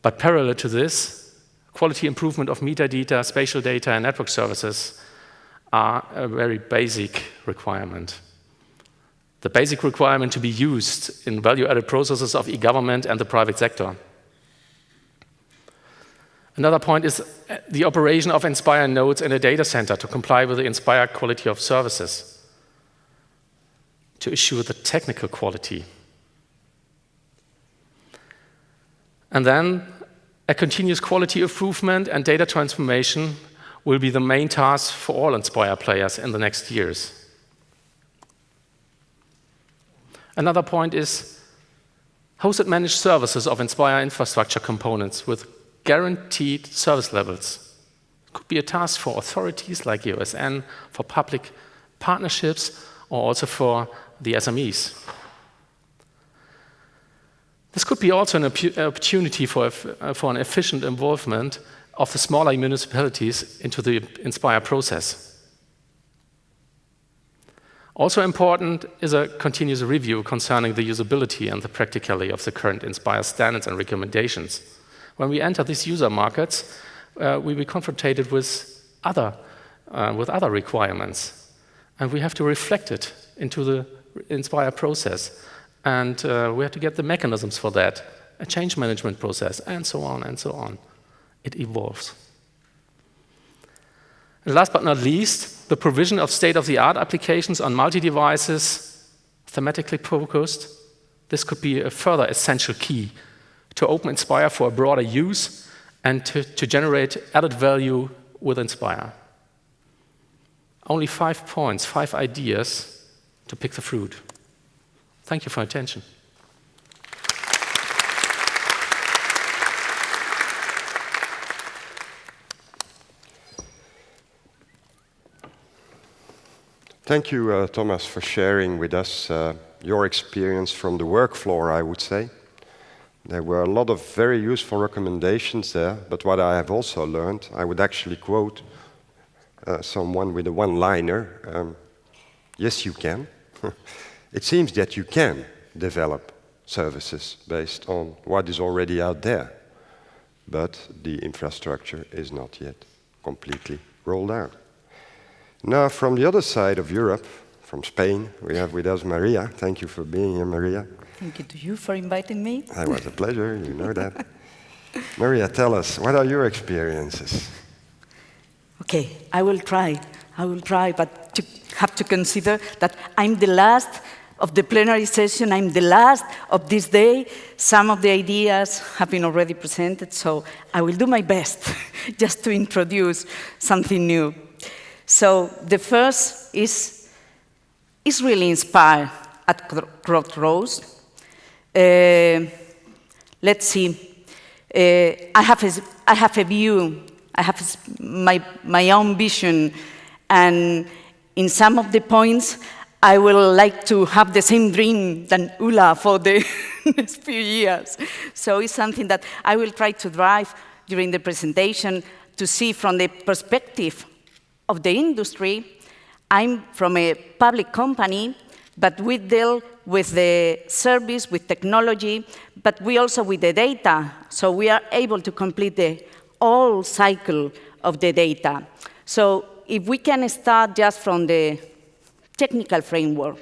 But parallel to this, quality improvement of metadata, spatial data, and network services are a very basic requirement. The basic requirement to be used in value-added processes of e-government and the private sector. Another point is the operation of Inspire nodes in a data center to comply with the Inspire quality of services, to assure the technical quality. And then a continuous quality improvement and data transformation will be the main task for all Inspire players in the next years. Another point is hosted managed services of Inspire infrastructure components with guaranteed service levels. It could be a task for authorities like USN, for public partnerships, or also for the SMEs. This could be also an opportunity for an efficient involvement of the smaller municipalities into the Inspire process. Also important is a continuous review concerning the usability and the practicality of the current Inspire standards and recommendations. When we enter these user markets, we will be confronted with other requirements, and we have to reflect it into the Inspire process, and we have to get the mechanisms for that, a change management process, and so on and so on. It evolves. And last but not least, the provision of state-of-the-art applications on multi-devices, thematically focused. This could be a further essential key to open Inspire for a broader use and to generate added value with Inspire. Only 5 points, 5 ideas to pick the fruit. Thank you for your attention. Thank you, Thomas, for sharing with us your experience from the work floor, I would say. There were a lot of very useful recommendations there, but what I have also learned, I would actually quote someone with a one-liner, yes, you can. It seems that you can develop services based on what is already out there, but the infrastructure is not yet completely rolled out. Now, from the other side of Europe, from Spain, we have with us Maria. Thank you for being here, Maria. Thank you to you for inviting me. It was a pleasure, you know that. Maria, tell us, what are your experiences? Okay, I will try, but you have to consider that I'm the last of the plenary session, I'm the last of this day. Some of the ideas have been already presented, so I will do my best just to introduce something new. So the first is really inspired at Crossroads. Let's see. I have a view. I have my own vision, and in some of the points, I will like to have the same dream than Ulla for the next few years. So it's something that I will try to drive during the presentation to see from the perspective of the industry. I'm from a public company, but we deal with the service, with technology, but we also with the data. So we are able to complete the whole cycle of the data. So if we can start just from the technical framework,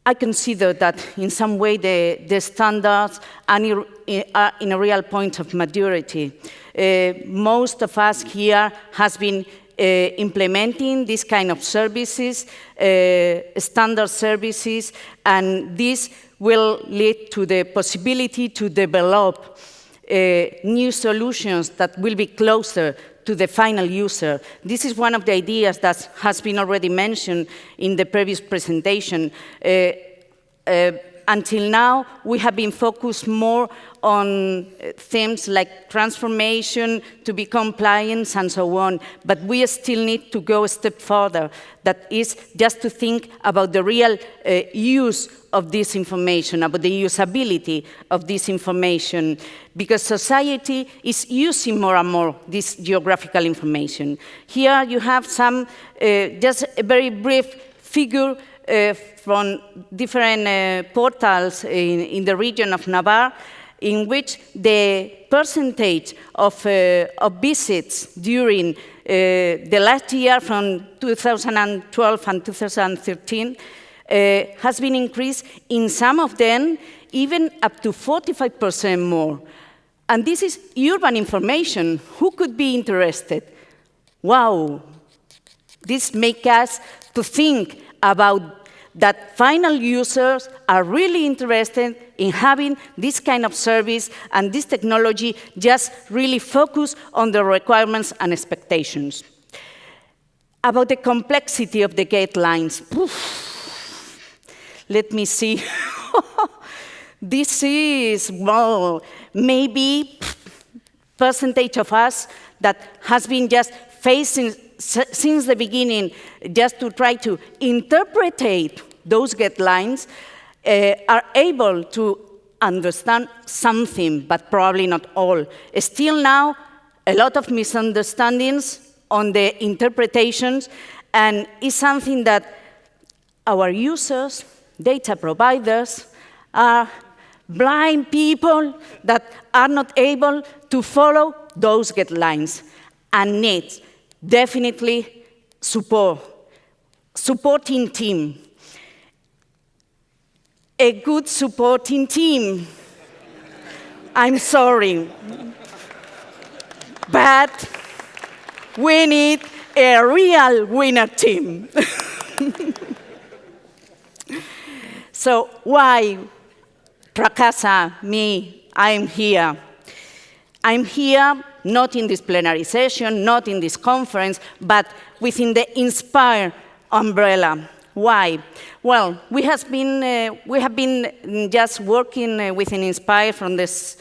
I consider that in some way the standards are in a real point of maturity. Most of us here has been implementing this kind of services, standard services, and this will lead to the possibility to develop new solutions that will be closer to the final user. This is one of the ideas that has been already mentioned in the previous presentation. Until now, we have been focused more on themes like transformation, to be compliant, and so on. But we still need to go a step further. That is just to think about the real use of this information, about the usability of this information, because society is using more and more this geographical information. Here you have some, just a very brief figure from different portals in the region of Navarre, in which the percentage of visits during the last year from 2012 and 2013 has been increased, in some of them even up to 45% more. And this is urban information. Who could be interested? Wow. This makes us to think about that final users are really interested in having this kind of service and this technology just really focus on the requirements and expectations. About the complexity of the guidelines. Let me see. This is, well, maybe percentage of us that has been just facing since the beginning, just to try to interpret those guidelines, are able to understand something, but probably not all. Still now, a lot of misunderstandings on the interpretations, and it's something that our users, data providers, are blind people that are not able to follow those guidelines and need definitely supporting team. A good supporting team. I'm sorry, but we need a real winner team. So why tracassa, me, I'm here? I'm here, not in this plenary session, not in this conference, but within the INSPIRE umbrella. Why? Well, we have been just working within INSPIRE from this,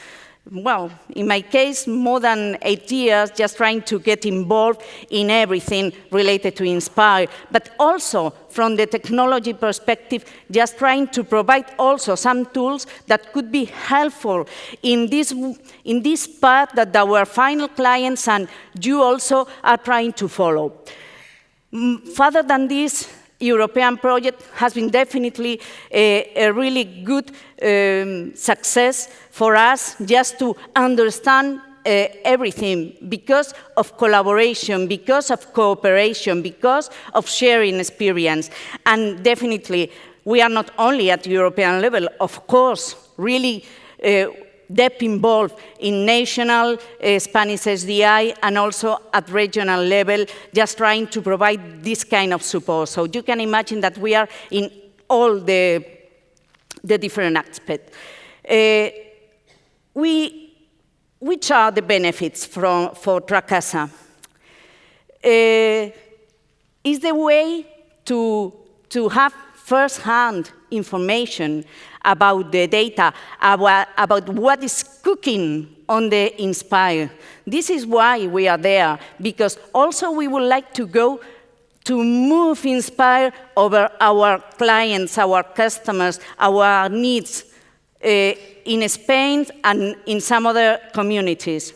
well, in my case, more than 8 years, just trying to get involved in everything related to INSPIRE, but also from the technology perspective, just trying to provide also some tools that could be helpful in this path that our final clients and you also are trying to follow. Further than this, European project has been definitely a really good success for us just to understand everything because of collaboration, because of cooperation, because of sharing experience. And definitely, we are not only at European level, of course, really depth involved in national Spanish SDI and also at regional level, just trying to provide this kind of support. So you can imagine that we are in all the different aspects. Which are the benefits for tracassa? Is the way to have first-hand information about the data, about what is cooking on the INSPIRE. This is why we are there, because also we would like to go to move INSPIRE over our clients, our customers, our needs in Spain and in some other communities.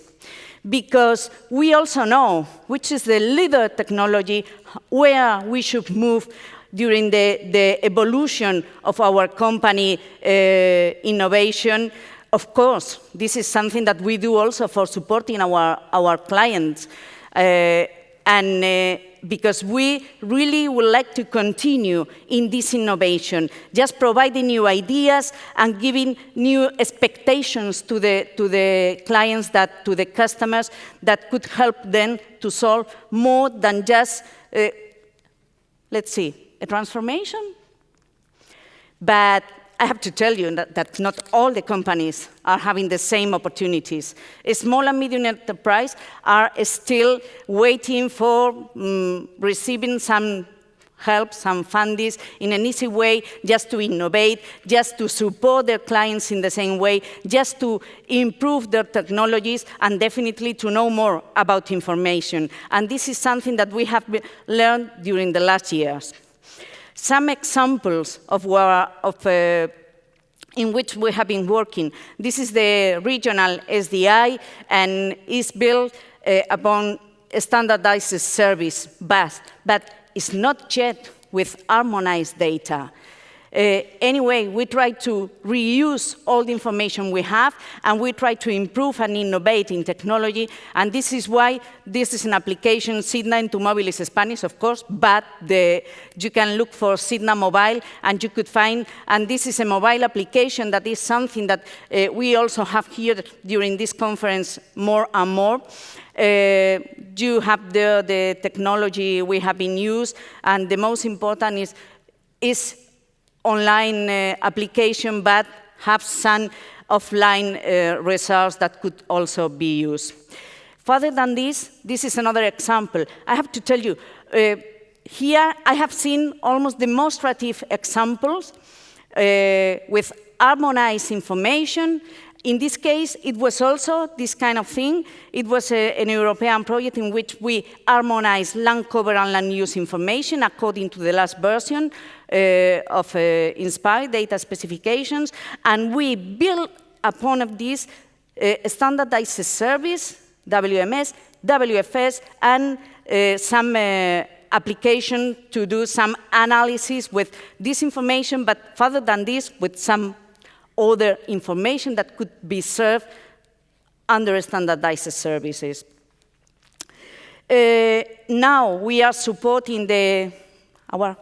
Because we also know which is the leader technology, where we should move during the evolution of our company innovation. Of course, this is something that we do also for supporting our clients. And because we really would like to continue in this innovation, just providing new ideas and giving new expectations to the clients, to the customers, that could help them to solve more than just, let's see, a transformation? But I have to tell you that not all the companies are having the same opportunities. Small and medium enterprise are still waiting for receiving some help, some fundings in an easy way, just to innovate, just to support their clients in the same way, just to improve their technologies, and definitely to know more about information. And this is something that we have learned during the last years. Some examples of in which we have been working. This is the regional SDI, and is built upon a standardized service bus, but it's not yet with harmonized data. Anyway, we try to reuse all the information we have, and we try to improve and innovate in technology, and this is why this is an application. Signa into Móvil is Spanish, of course, but you can look for Signa Mobile, and you could find, and this is a mobile application that is something that we also have here during this conference more and more. You have the technology we have been used, and the most important is online application, but have some offline results that could also be used. Further than this is another example. I have to tell you, here I have seen almost demonstrative examples with harmonized information. In this case, it was also this kind of thing. It was an European project in which we harmonized land cover and land use information according to the last version of INSPIRE data specifications, and we built upon of this standardized service, WMS, WFS, and some application to do some analysis with this information, but further than this, with some other information that could be served under standardized services. Now we are supporting our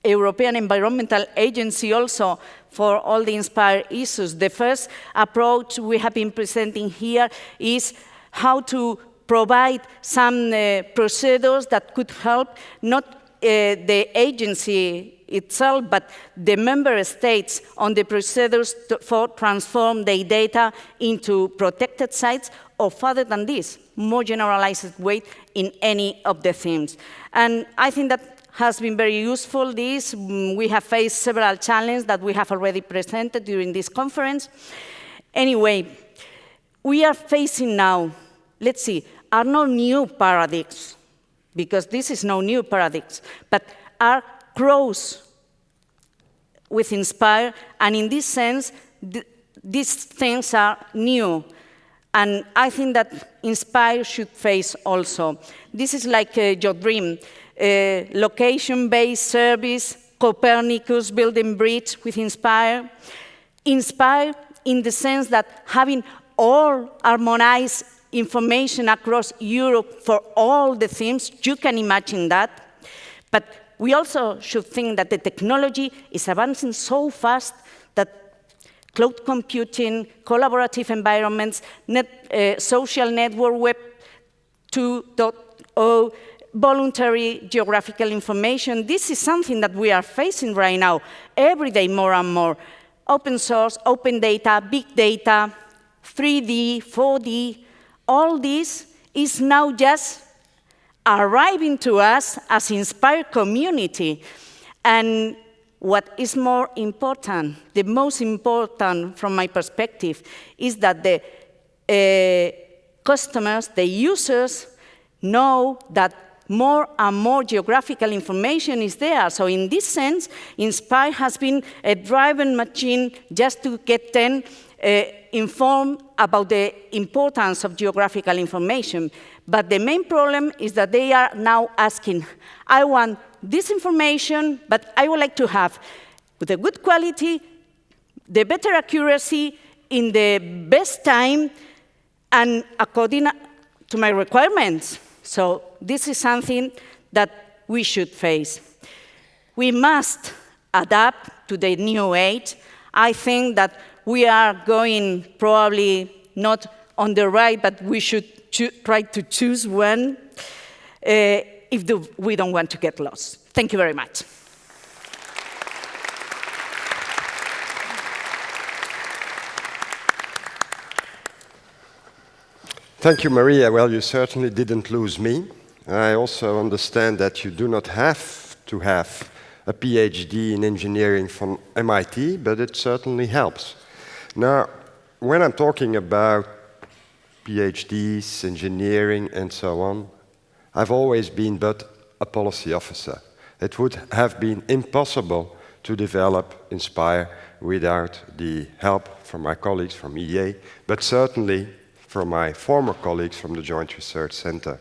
European Environmental Agency also for all the INSPIRE issues. The first approach we have been presenting here is how to provide some procedures that could help not the agency itself, but the member states on the procedures for transform their data into protected sites, or further than this, more generalized way in any of the themes. And I think that has been very useful. We have faced several challenges that we have already presented during this conference. Anyway, we are facing now, let's see, are no new paradigms, because this is no new paradigms, but are cross with Inspire, and in this sense, these things are new. And I think that Inspire should face also. This is like your dream. Location-based service, Copernicus, building bridge with Inspire. Inspire in the sense that having all harmonized information across Europe for all the themes, you can imagine that. But we also should think that the technology is advancing so fast that cloud computing, collaborative environments, social network, Web 2.0, voluntary geographical information, this is something that we are facing right now, every day more and more. Open source, open data, big data, 3D, 4D, all this is now just arriving to us as Inspire community. And what is more important, the most important from my perspective, is that the customers, the users, know that more and more geographical information is there. So in this sense, Inspire has been a driving machine just to get them informed about the importance of geographical information. But the main problem is that they are now asking, I want this information, but I would like to have the good quality, the better accuracy, in the best time, and according to my requirements. So this is something that we should face. We must adapt to the new age. I think that we are going probably not on the right, but we should try to choose one if we don't want to get lost. Thank you very much. Thank you, Maria. Well, you certainly didn't lose me. I also understand that you do not have to have a PhD in engineering from MIT, but it certainly helps. Now, when I'm talking about PhDs, engineering, and so on, I've always been but a policy officer. It would have been impossible to develop Inspire without the help from my colleagues from EA, but certainly from my former colleagues from the Joint Research Center.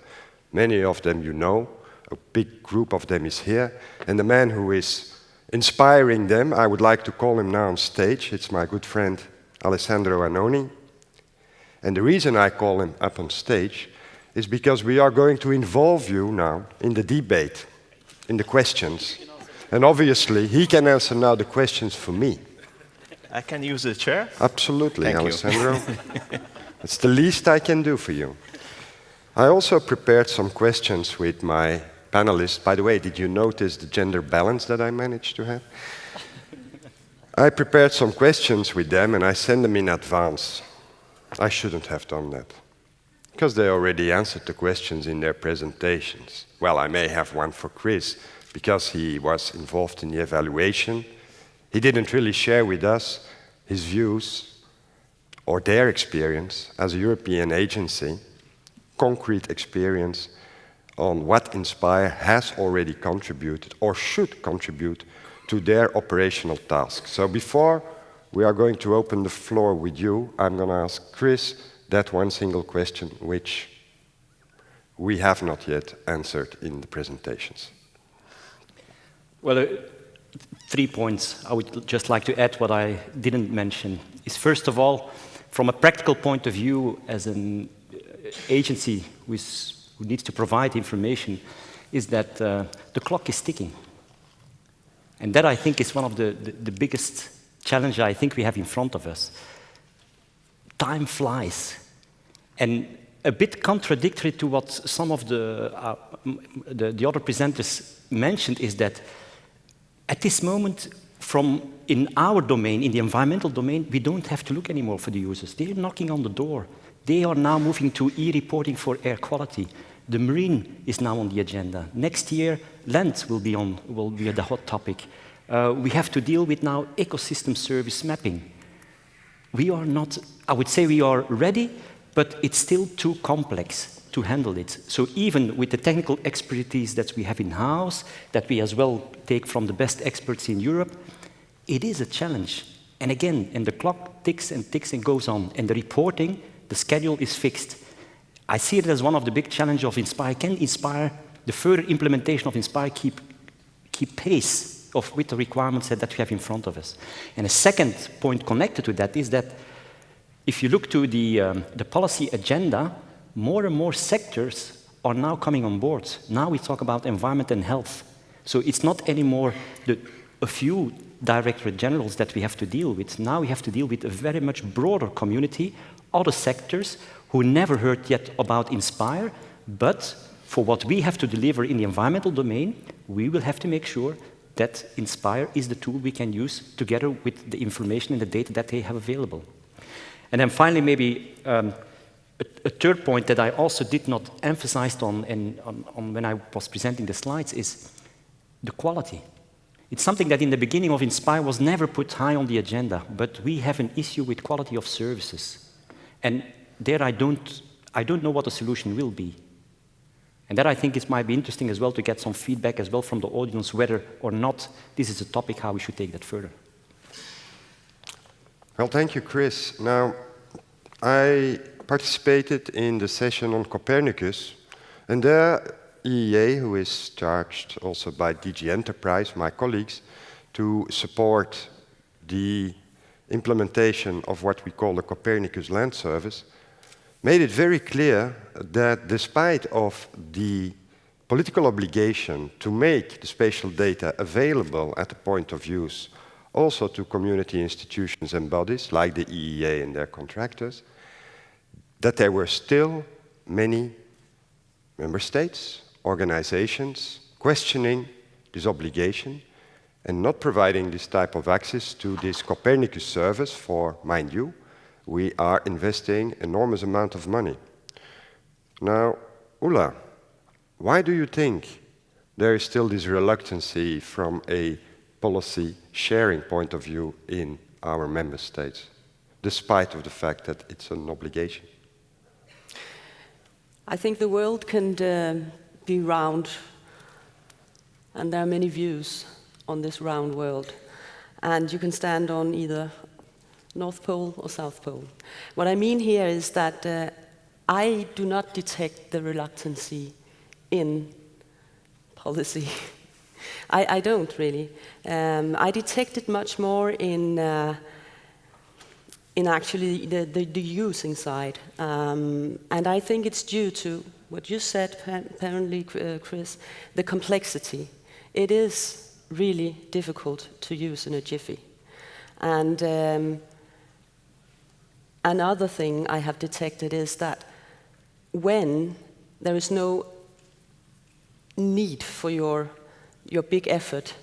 Many of them you know, a big group of them is here, and the man who is inspiring them, I would like to call him now on stage. It's my good friend Alessandro Annoni. And the reason I call him up on stage is because we are going to involve you now in the debate, in the questions. And obviously, he can answer now the questions for me. I can use the chair? Absolutely, Thank Alessandro. It's the least I can do for you. I also prepared some questions with my panelists. By the way, did you notice the gender balance that I managed to have? I prepared some questions with them and I sent them in advance. I shouldn't have done that, because they already answered the questions in their presentations. Well, I may have one for Chris, because he was involved in the evaluation. He didn't really share with us his views or their experience as a European agency, concrete experience on what Inspire has already contributed or should contribute to their operational tasks. So before we are going to open the floor with you, I'm going to ask Chris that one single question which we have not yet answered in the presentations. Well, 3 points I would just like to add what I didn't mention is, first of all, from a practical point of view, as an agency who needs to provide information, is that the clock is ticking. And that, I think, is one of the biggest challenges I think we have in front of us. Time flies. And a bit contradictory to what some of the other presenters mentioned is that at this moment, in our domain, in the environmental domain, we don't have to look anymore for the users. They're knocking on the door. They are now moving to e-reporting for air quality. The marine is now on the agenda. Next year, land will be the hot topic. We have to deal with now ecosystem service mapping. We are not, I would say we are ready, but it's still too complex to handle it. So even with the technical expertise that we have in-house, that we as well take from the best experts in Europe, it is a challenge. And again, and the clock ticks and goes on, and the reporting, the schedule is fixed. I see it as one of the big challenges of Inspire. Can Inspire, the further implementation of Inspire, keep pace with the requirements that we have in front of us? And a second point connected to that is that if you look to the policy agenda, more and more sectors are now coming on board. Now we talk about environment and health. So it's not anymore a few directorate generals that we have to deal with. Now we have to deal with a very much broader community, other sectors who never heard yet about Inspire, but for what we have to deliver in the environmental domain, we will have to make sure that Inspire is the tool we can use together with the information and the data that they have available. And then finally, maybe a third point that I also did not emphasize on when I was presenting the slides is the quality. It's something that in the beginning of Inspire was never put high on the agenda, but we have an issue with quality of services. And there I don't know what the solution will be. And that I think it might be interesting as well to get some feedback as well from the audience whether or not this is a topic how we should take that further. Well, thank you, Chris. Now, I participated in the session on Copernicus, and there EEA, who is charged also by DG Enterprise, my colleagues, to support the implementation of what we call the Copernicus Land Service, made it very clear that despite of the political obligation to make the spatial data available at the point of use also to community institutions and bodies like the EEA and their contractors, that there were still many member states, organizations questioning this obligation and not providing this type of access to this Copernicus service for, mind you, we are investing enormous amount of money. Now, Ulla, why do you think there is still this reluctancy from a policy sharing point of view in our member states, despite of the fact that it's an obligation? I think the world can be round, and there are many views on this round world, and you can stand on either North Pole or South Pole. What I mean here is that I do not detect the reluctancy in policy. I don't really. I detect it much more in actually the using side. And I think it's due to what you said, apparently, Chris, the complexity. It is really difficult to use in a jiffy. And another thing I have detected is that when there is no need for your big effort,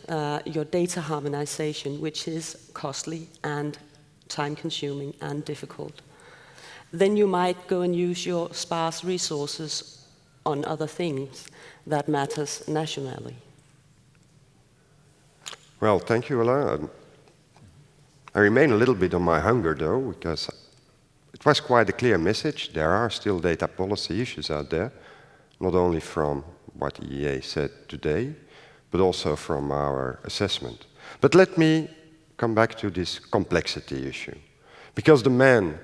your data harmonization, which is costly and time-consuming and difficult, then you might go and use your sparse resources on other things that matters nationally. Well, thank you, Ulla. I remain a little bit on my hunger, though, because it was quite a clear message. There are still data policy issues out there, not only from what EEA said today, but also from our assessment. But let me come back to this complexity issue. Because the man,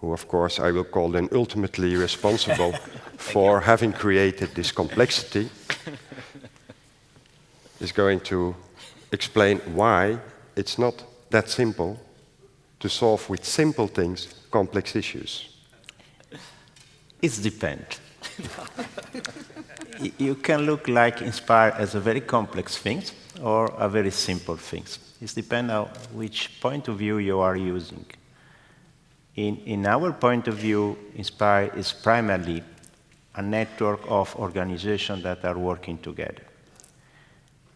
who of course I will call then ultimately responsible for having created this complexity, is going to explain why it's not that simple to solve with simple things complex issues. It depends. You can look like Inspire as a very complex thing or a very simple thing. It depends on which point of view you are using. In our point of view, Inspire is primarily a network of organizations that are working together.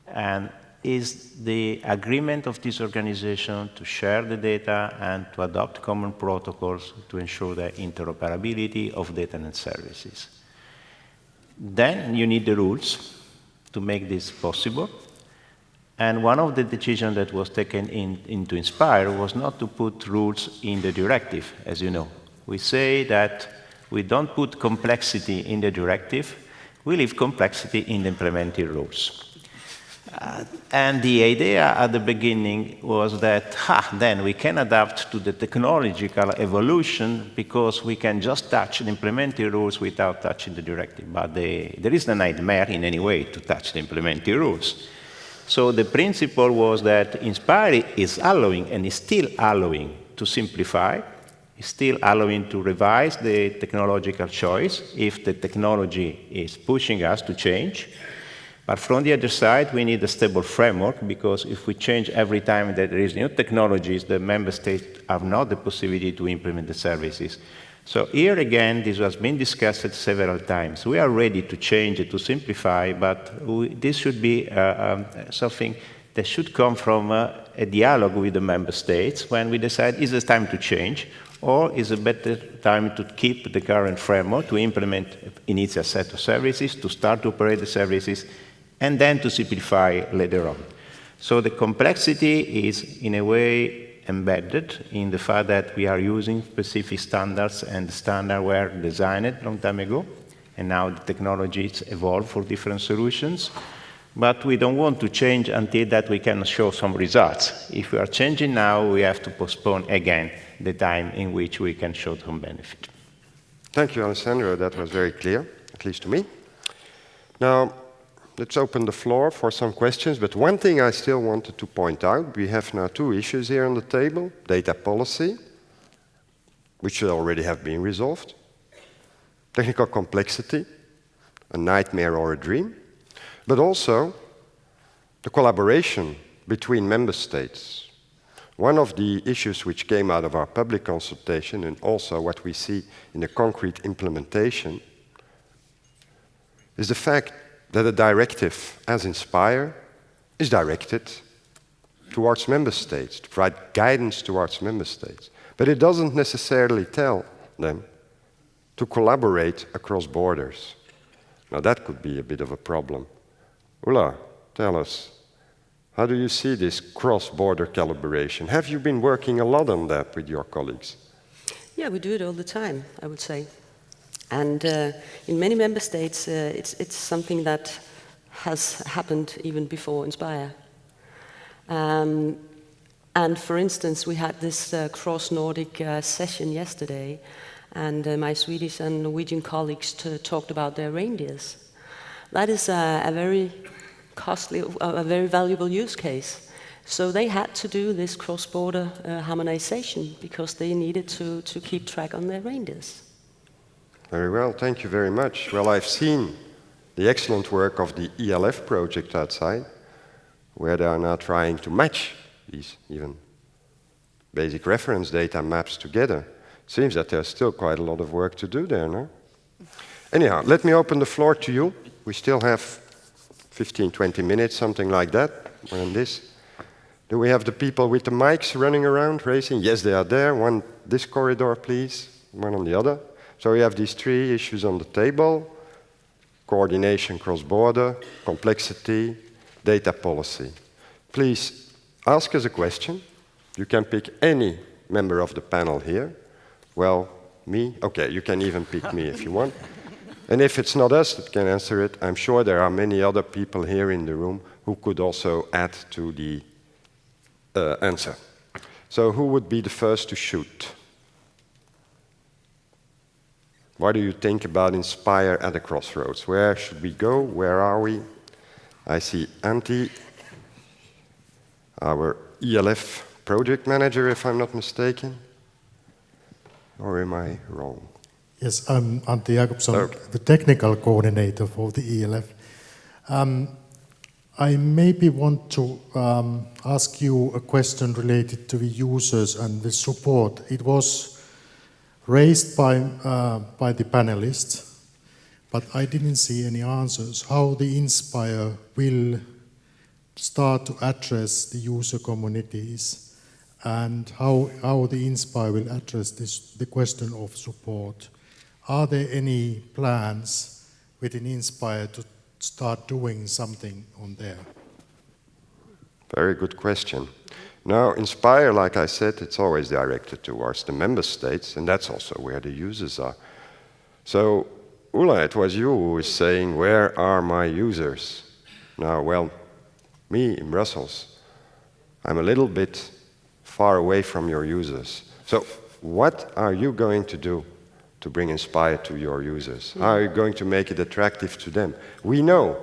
And is the agreement of this organization to share the data and to adopt common protocols to ensure the interoperability of data and services. Then you need the rules to make this possible. And one of the decisions that was taken into Inspire was not to put rules in the directive, as you know. We say that we don't put complexity in the directive, we leave complexity in the implementing rules. And the idea at the beginning was that, then we can adapt to the technological evolution because we can just touch the implementing rules without touching the directive. But there is a nightmare in any way to touch the implementing rules. So the principle was that Inspire is allowing, and is still allowing, to simplify, is still allowing to revise the technological choice if the technology is pushing us to change. But from the other side, we need a stable framework, because if we change every time that there is new technologies, the member states have not the possibility to implement the services. So here again, this has been discussed several times. We are ready to change it, to simplify, but this should be something that should come from a dialogue with the member states when we decide, is it time to change, or is it better time to keep the current framework, to implement initial set of services, to start to operate the services, and then to simplify later on. So the complexity is, in a way, embedded in the fact that we are using specific standards, and the standards were designed a long time ago, and now the technologies evolve for different solutions. But we don't want to change until that we can show some results. If we are changing now, we have to postpone again the time in which we can show some benefit. Thank you, Alessandro. That was very clear, at least to me. Now, let's open the floor for some questions, but one thing I still wanted to point out, we have now two issues here on the table: data policy, which should already have been resolved; technical complexity, a nightmare or a dream; but also the collaboration between member states. One of the issues which came out of our public consultation, and also what we see in the concrete implementation, is the fact that a directive as Inspire is directed towards member states, to provide guidance towards member states. But it doesn't necessarily tell them to collaborate across borders. Now that could be a bit of a problem. Ulla, tell us, how do you see this cross-border collaboration? Have you been working a lot on that with your colleagues? Yeah, we do it all the time, I would say. And in many member states, it's something that has happened even before Inspire. And for instance, we had this cross-Nordic session yesterday, and my Swedish and Norwegian colleagues talked about their reindeers. That is a very costly, a very valuable use case. So they had to do this cross-border harmonization because they needed to keep track on their reindeers. Very well, thank you very much. Well, I've seen the excellent work of the ELF project outside, where they are now trying to match these even basic reference data maps together. Seems that there's still quite a lot of work to do there, no? Anyhow, let me open the floor to you. We still have 15, 20 minutes, something like that, on this. Do we have the people with the mics running around, racing? Yes, they are there. One this corridor, please. One on the other. So we have these three issues on the table: coordination cross-border, complexity, data policy. Please ask us a question. You can pick any member of the panel here. Well, me? Okay, you can even pick me if you want. And if it's not us that can answer it, I'm sure there are many other people here in the room who could also add to the answer. So who would be the first to shoot? What do you think about Inspire at the Crossroads? Where should we go? Where are we? I see Antti, our ELF project manager, if I'm not mistaken. Or am I wrong? Yes, I'm Antti Jakobson, Okay. the technical coordinator for the ELF. I maybe want to ask you a question related to the users and the support. It was raised by the panelists, but I didn't see any answers. How the Inspire will start to address the user communities and how the Inspire will address the question of support. Are there any plans within Inspire to start doing something on there? Very good question. Now, Inspire, like I said, it's always directed towards the member states, and that's also where the users are. So, Ulla, it was you who was saying, where are my users? Now, well, me in Brussels, I'm a little bit far away from your users. So, what are you going to do to bring Inspire to your users? How are you going to make it attractive to them? We know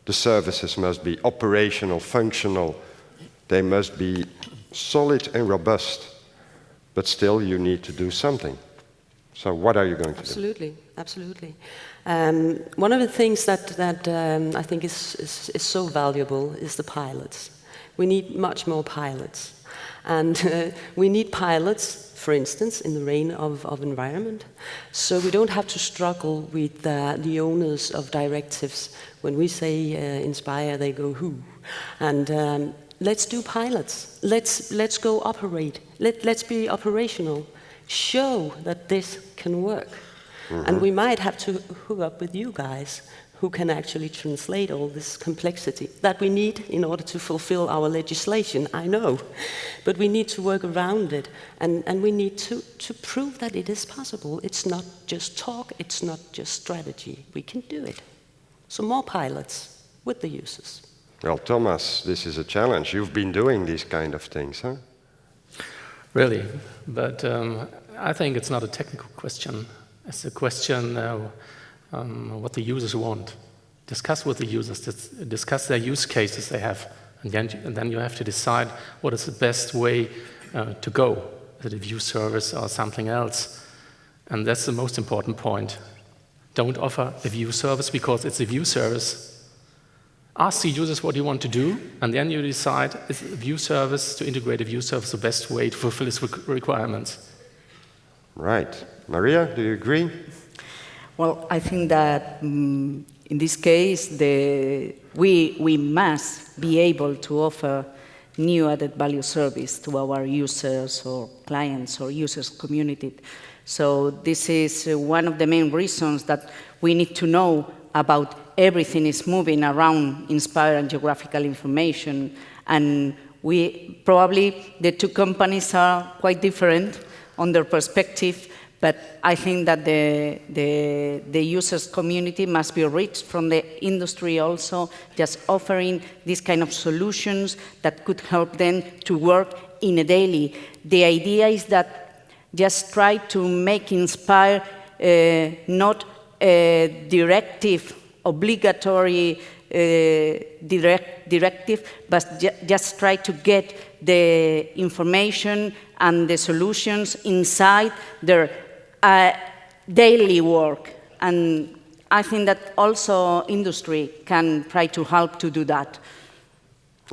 the services must be operational, functional, they must be solid and robust, but still you need to do something. So what are you going to do? Absolutely, absolutely. One of the things that I think is so valuable is the pilots. We need much more pilots. And we need pilots, for instance, in the reign of environment. So we don't have to struggle with the owners of directives. When we say Inspire, they go, who? And let's do pilots. Let's go operate. Let's be operational. Show that this can work. Mm-hmm. And we might have to hook up with you guys who can actually translate all this complexity that we need in order to fulfill our legislation, I know. But we need to work around it, and we need to prove that it is possible. It's not just talk, it's not just strategy. We can do it. So more pilots with the users. Well, Thomas, this is a challenge. You've been doing these kind of things, huh? Really, but I think it's not a technical question. It's a question what the users want. Discuss with the users, discuss their use cases they have, and then you have to decide what is the best way to go. Is it a view service or something else? And that's the most important point. Don't offer a view service because it's a view service. Ask the users what you want to do, and then you decide, is a view service, to integrate a view service, the best way to fulfill its requirements? Right. Maria, do you agree? Well, I think that in this case, we must be able to offer new added value service to our users or clients or users community. So this is one of the main reasons that we need to know about everything is moving around Inspire and geographical information. And probably the two companies are quite different on their perspective, but I think that the users community must be reached from the industry also, just offering these kind of solutions that could help them to work in a daily. The idea is that just try to make Inspire not a directive, obligatory directive, but just try to get the information and the solutions inside their daily work. And I think that also industry can try to help to do that.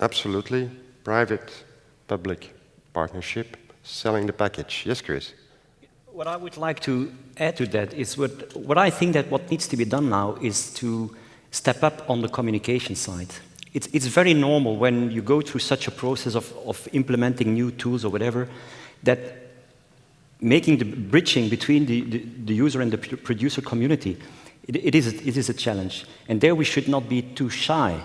Absolutely. Private, public partnership, selling the package. Yes, Chris? What I would like to add to that is what I think that what needs to be done now is to step up on the communication side. It's very normal when you go through such a process of implementing new tools or whatever, that making the bridging between the user and the producer community, it is a challenge. And there we should not be too shy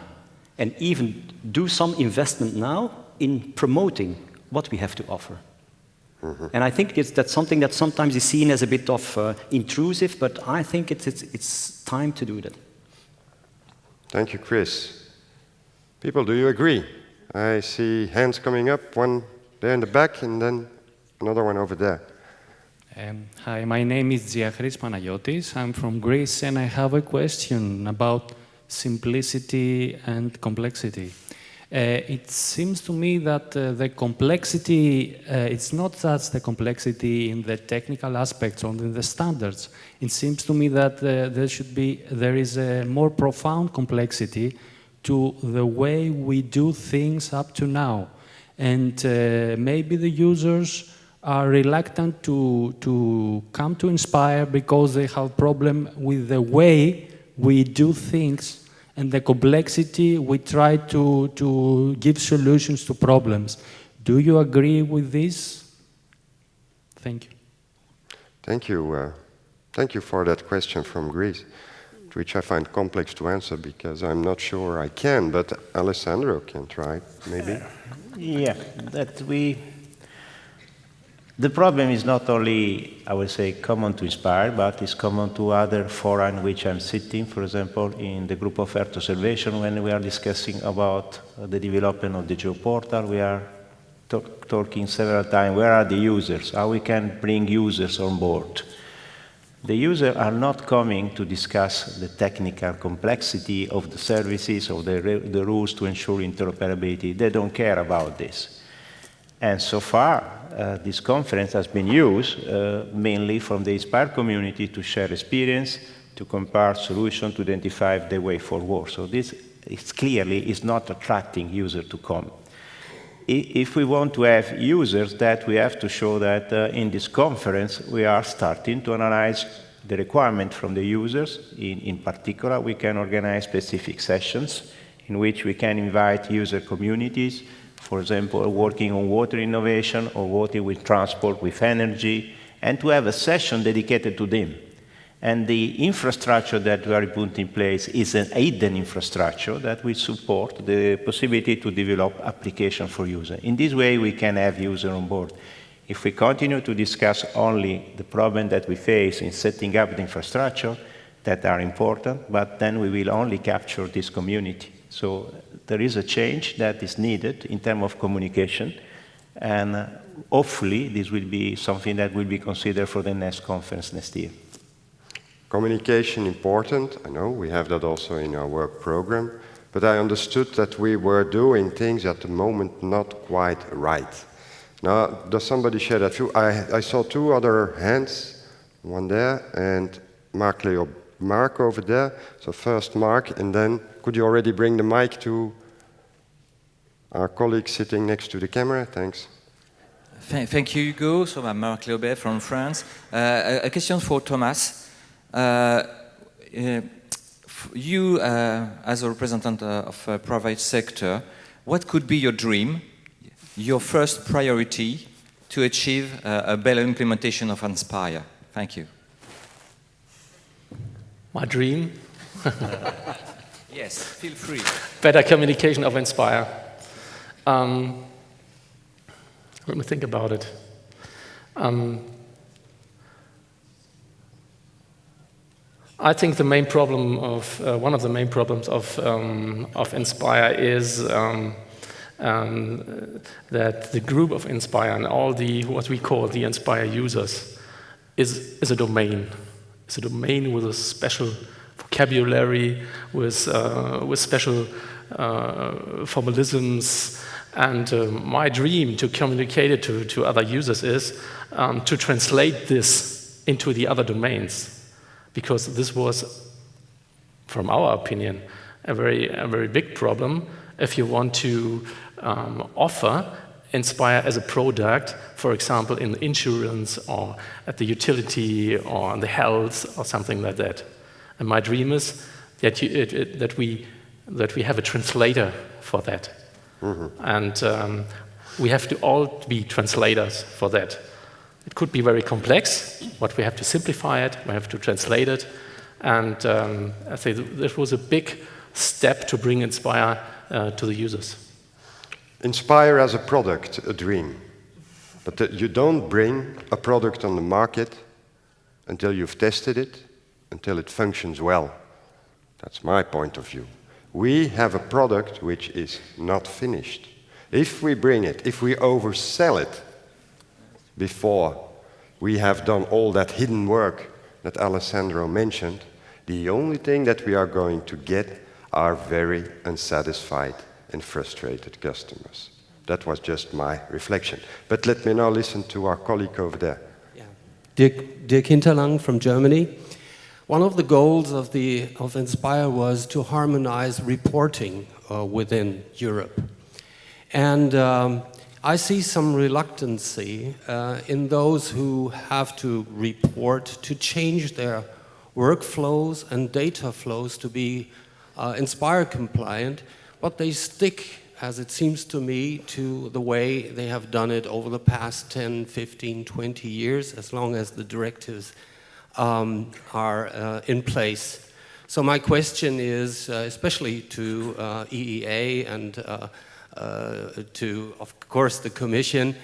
and even do some investment now in promoting what we have to offer. Mm-hmm. And I think that's something that sometimes is seen as a bit of intrusive, but I think it's time to do that. Thank you, Chris. People, do you agree? I see hands coming up, one there in the back, and then another one over there. Hi, my name is Diachris Panagiotis. I'm from Greece, and I have a question about simplicity and complexity. It seems to me that the complexity, it's not just the complexity in the technical aspects or in the standards. It seems to me that there is a more profound complexity to the way we do things up to now. And maybe the users are reluctant to come to Inspire because they have a problem with the way we do things and the complexity, we try to give solutions to problems. Do you agree with this? Thank you. Thank you. Thank you for that question from Greece, which I find complex to answer because I'm not sure I can, but Alessandro can try, maybe. Yeah, the problem is not only, I would say, common to Inspire, but it's common to other fora in which I'm sitting. For example, in the group of Earth Observation, when we are discussing about the development of the geoportal, we are talking several times, where are the users, how we can bring users on board. The users are not coming to discuss the technical complexity of the services, of the rules to ensure interoperability. They don't care about this. And so far, this conference has been used mainly from the Inspire community to share experience, to compare solutions, to identify the way forward. So this is not attracting users to come. If we want to have users, that we have to show that in this conference we are starting to analyze the requirement from the users. In particular, we can organize specific sessions in which we can invite user communities, for example, working on water innovation or working with transport, with energy, and to have a session dedicated to them. And the infrastructure that we are putting in place is an hidden infrastructure that will support the possibility to develop applications for users. In this way, we can have users on board. If we continue to discuss only the problem that we face in setting up the infrastructure, that are important, but then we will only capture this community. So there is a change that is needed in terms of communication, and hopefully this will be something that will be considered for the next conference next year. Communication important, I know, we have that also in our work program, but I understood that we were doing things at the moment not quite right. Now, does somebody share that view? I saw two other hands, one there, and Mark over there. So first Mark, and then could you already bring the mic to our colleague sitting next to the camera? Thanks. Thank you, Hugo. So I'm Marc Léaubet from France. A question for Thomas. You, as a representative of a private sector, what could be your dream, your first priority to achieve a better implementation of Inspire? Thank you. My dream? Yes, feel free. Better communication of Inspire. Let me think about it. I think the main problem of one of the main problems of Inspire is that the group of Inspire and all the what we call the Inspire users is a domain. It's a domain with a special vocabulary, with special formalisms. And my dream to communicate it to other users is to translate this into the other domains. Because this was, from our opinion, a very big problem if you want to offer Inspire as a product, for example, in insurance or at the utility or in the health or something like that. And my dream is that we have a translator for that. Mm-hmm. And we have to all be translators for that. It could be very complex, but we have to simplify it, we have to translate it, and I think this was a big step to bring Inspire to the users. Inspire as a product, a dream. But you don't bring a product on the market until you've tested it, until it functions well. That's my point of view. We have a product which is not finished. If we bring it, if we oversell it, before we have done all that hidden work that Alessandro mentioned, the only thing that we are going to get are very unsatisfied and frustrated customers. That was just my reflection. But let me now listen to our colleague over there. Yeah. Dirk Hinterlang from Germany. One of the goals of Inspire was to harmonize reporting within Europe. And I see some reluctancy in those who have to report to change their workflows and data flows to be Inspire compliant, but they stick, as it seems to me, to the way they have done it over the past 10, 15, 20 years, as long as the directives are in place. So my question is, especially to EEA and to, of course, the Commission,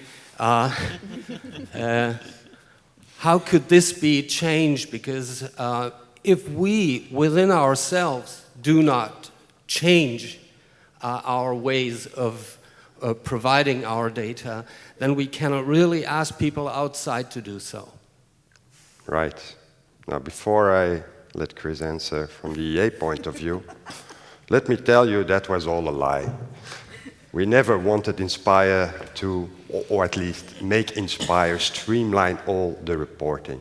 how could this be changed? Because if we, within ourselves, do not change our ways of providing our data, then we cannot really ask people outside to do so. Right. Now, before I let Chris answer from the EA point of view, let me tell you that was all a lie. We never wanted Inspire to, or at least make Inspire streamline all the reporting.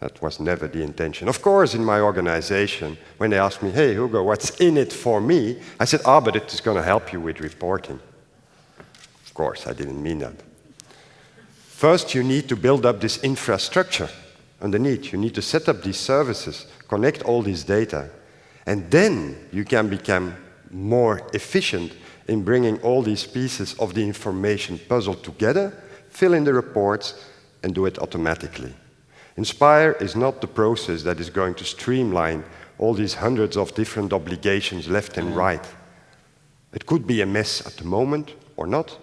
That was never the intention. Of course, in my organization, when they asked me, hey, Hugo, what's in it for me? I said, but it is going to help you with reporting. Of course, I didn't mean that. First, you need to build up this infrastructure underneath. You need to set up these services, connect all this data, and then you can become more efficient in bringing all these pieces of the information puzzle together, fill in the reports, and do it automatically. Inspire is not the process that is going to streamline all these hundreds of different obligations left and right. It could be a mess at the moment or not.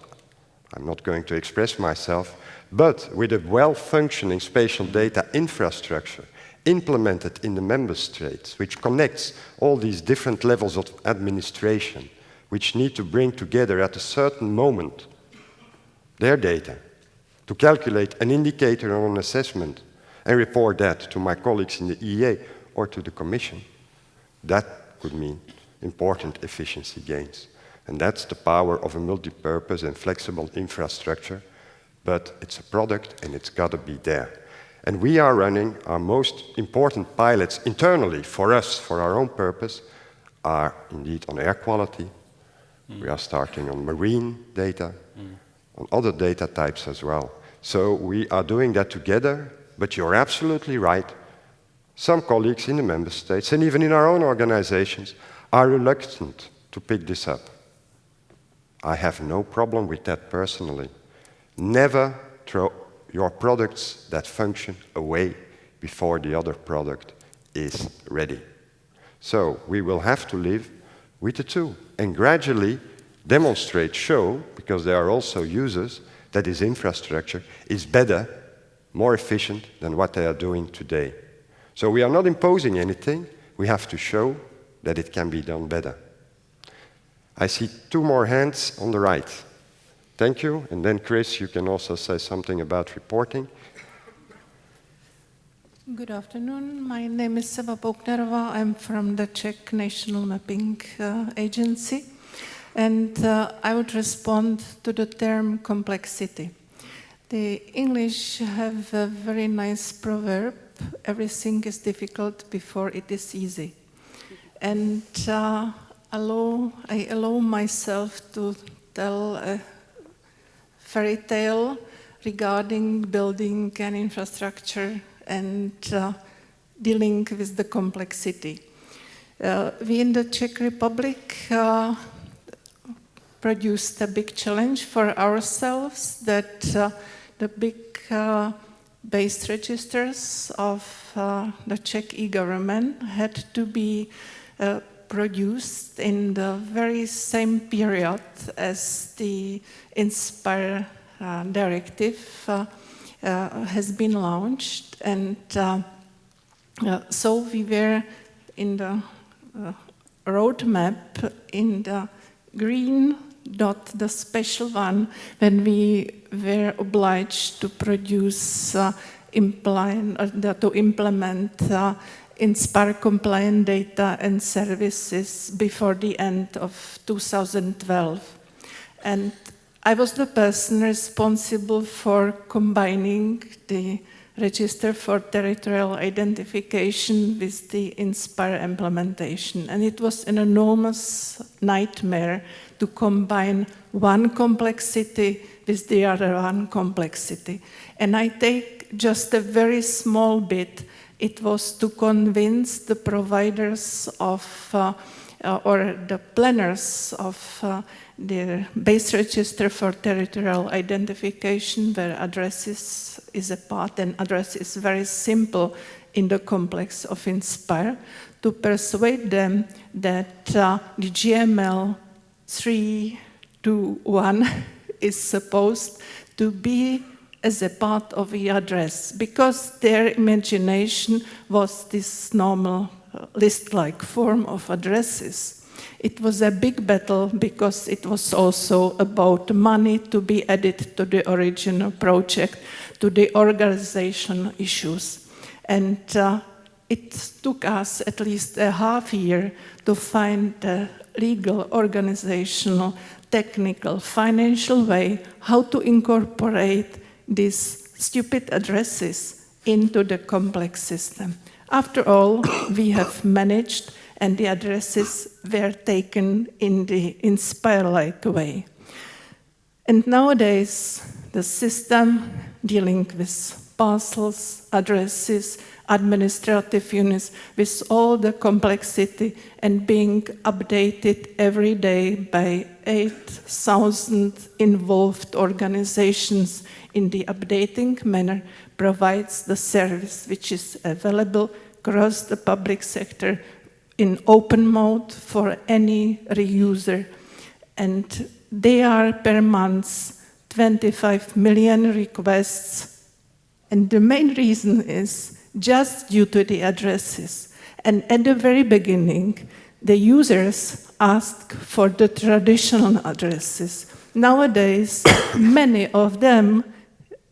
I'm not going to express myself, but with a well-functioning spatial data infrastructure implemented in the member states, which connects all these different levels of administration, which need to bring together at a certain moment their data to calculate an indicator or an assessment and report that to my colleagues in the EA or to the Commission, that could mean important efficiency gains. And that's the power of a multi-purpose and flexible infrastructure, but it's a product and it's got to be there. And we are running our most important pilots internally for us, for our own purpose, are indeed on air quality. We are starting on marine data, on other data types as well. So we are doing that together, but you're absolutely right. Some colleagues in the member states, and even in our own organizations, are reluctant to pick this up. I have no problem with that personally. Never throw your products that function away before the other product is ready. So we will have to live with the two and gradually demonstrate, show, because there are also users, that this infrastructure is better, more efficient than what they are doing today. So we are not imposing anything. We have to show that it can be done better. I see two more hands on the right. Thank you. And then, Chris, you can also say something about reporting. Good afternoon. My name is Seva Boknerova. I'm from the Czech National Mapping Agency. And I would respond to the term complexity. The English have a very nice proverb, everything is difficult before it is easy. And I allow myself to tell a fairy tale regarding building an infrastructure and dealing with the complexity. We in the Czech Republic produced a big challenge for ourselves that the big base registers of the Czech e-government had to be produced in the very same period as the Inspire Directive has been launched. And so we were in the roadmap in the green dot, the special one, when we were obliged to produce, to implement Inspire compliant data and services before the end of 2012. And I was the person responsible for combining the Register for Territorial Identification with the Inspire implementation. And it was an enormous nightmare to combine one complexity with the other one complexity. And I take just a very small bit. It was to convince the providers of or the planners of the base register for territorial identification, where addresses is a part, and address is very simple in the complex of Inspire, to persuade them that the GML 321 is supposed to be as a part of the address, because their imagination was this normal list-like form of addresses. It was a big battle because it was also about money to be added to the original project, to the organizational issues. And it took us at least a half year to find a legal, organizational, technical, financial way how to incorporate these stupid addresses into the complex system. After all, we have managed, and the addresses were taken in the Inspire-like way. And nowadays, the system dealing with parcels, addresses, administrative units, with all the complexity and being updated every day by 8,000 involved organizations in the updating manner, provides the service which is available across the public sector in open mode for any reuser. And they are per month 25 million requests. And the main reason is just due to the addresses. And at the very beginning, the users asked for the traditional addresses. Nowadays, many of them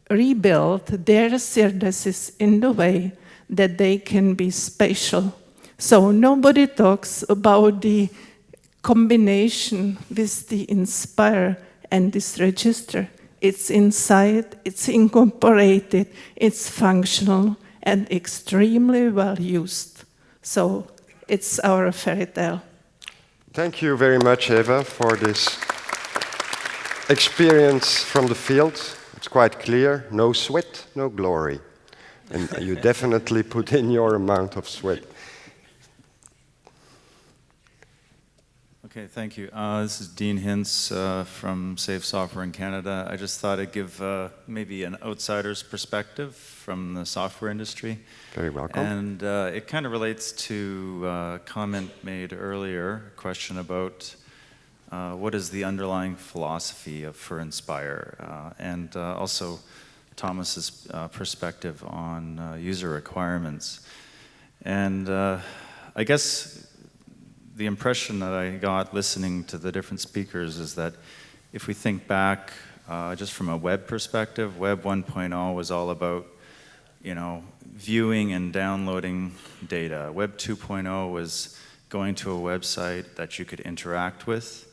rebuild their services in the way that they can be spatial. So nobody talks about the combination with the Inspire and this register. It's inside, it's incorporated, it's functional, and extremely well used. So it's our fairy tale. Thank you very much, Eva, for this experience from the field. It's quite clear, no sweat, no glory. And you definitely put in your amount of sweat. Okay, thank you. This is Dean Hintz from Safe Software in Canada. I just thought I'd give maybe an outsider's perspective from the software industry. Very welcome. And it kind of relates to a comment made earlier, a question about what is the underlying philosophy for Inspire, and also Thomas's perspective on user requirements. And I guess the impression that I got listening to the different speakers is that if we think back just from a web perspective, Web 1.0 was all about, viewing and downloading data. Web 2.0 was going to a website that you could interact with.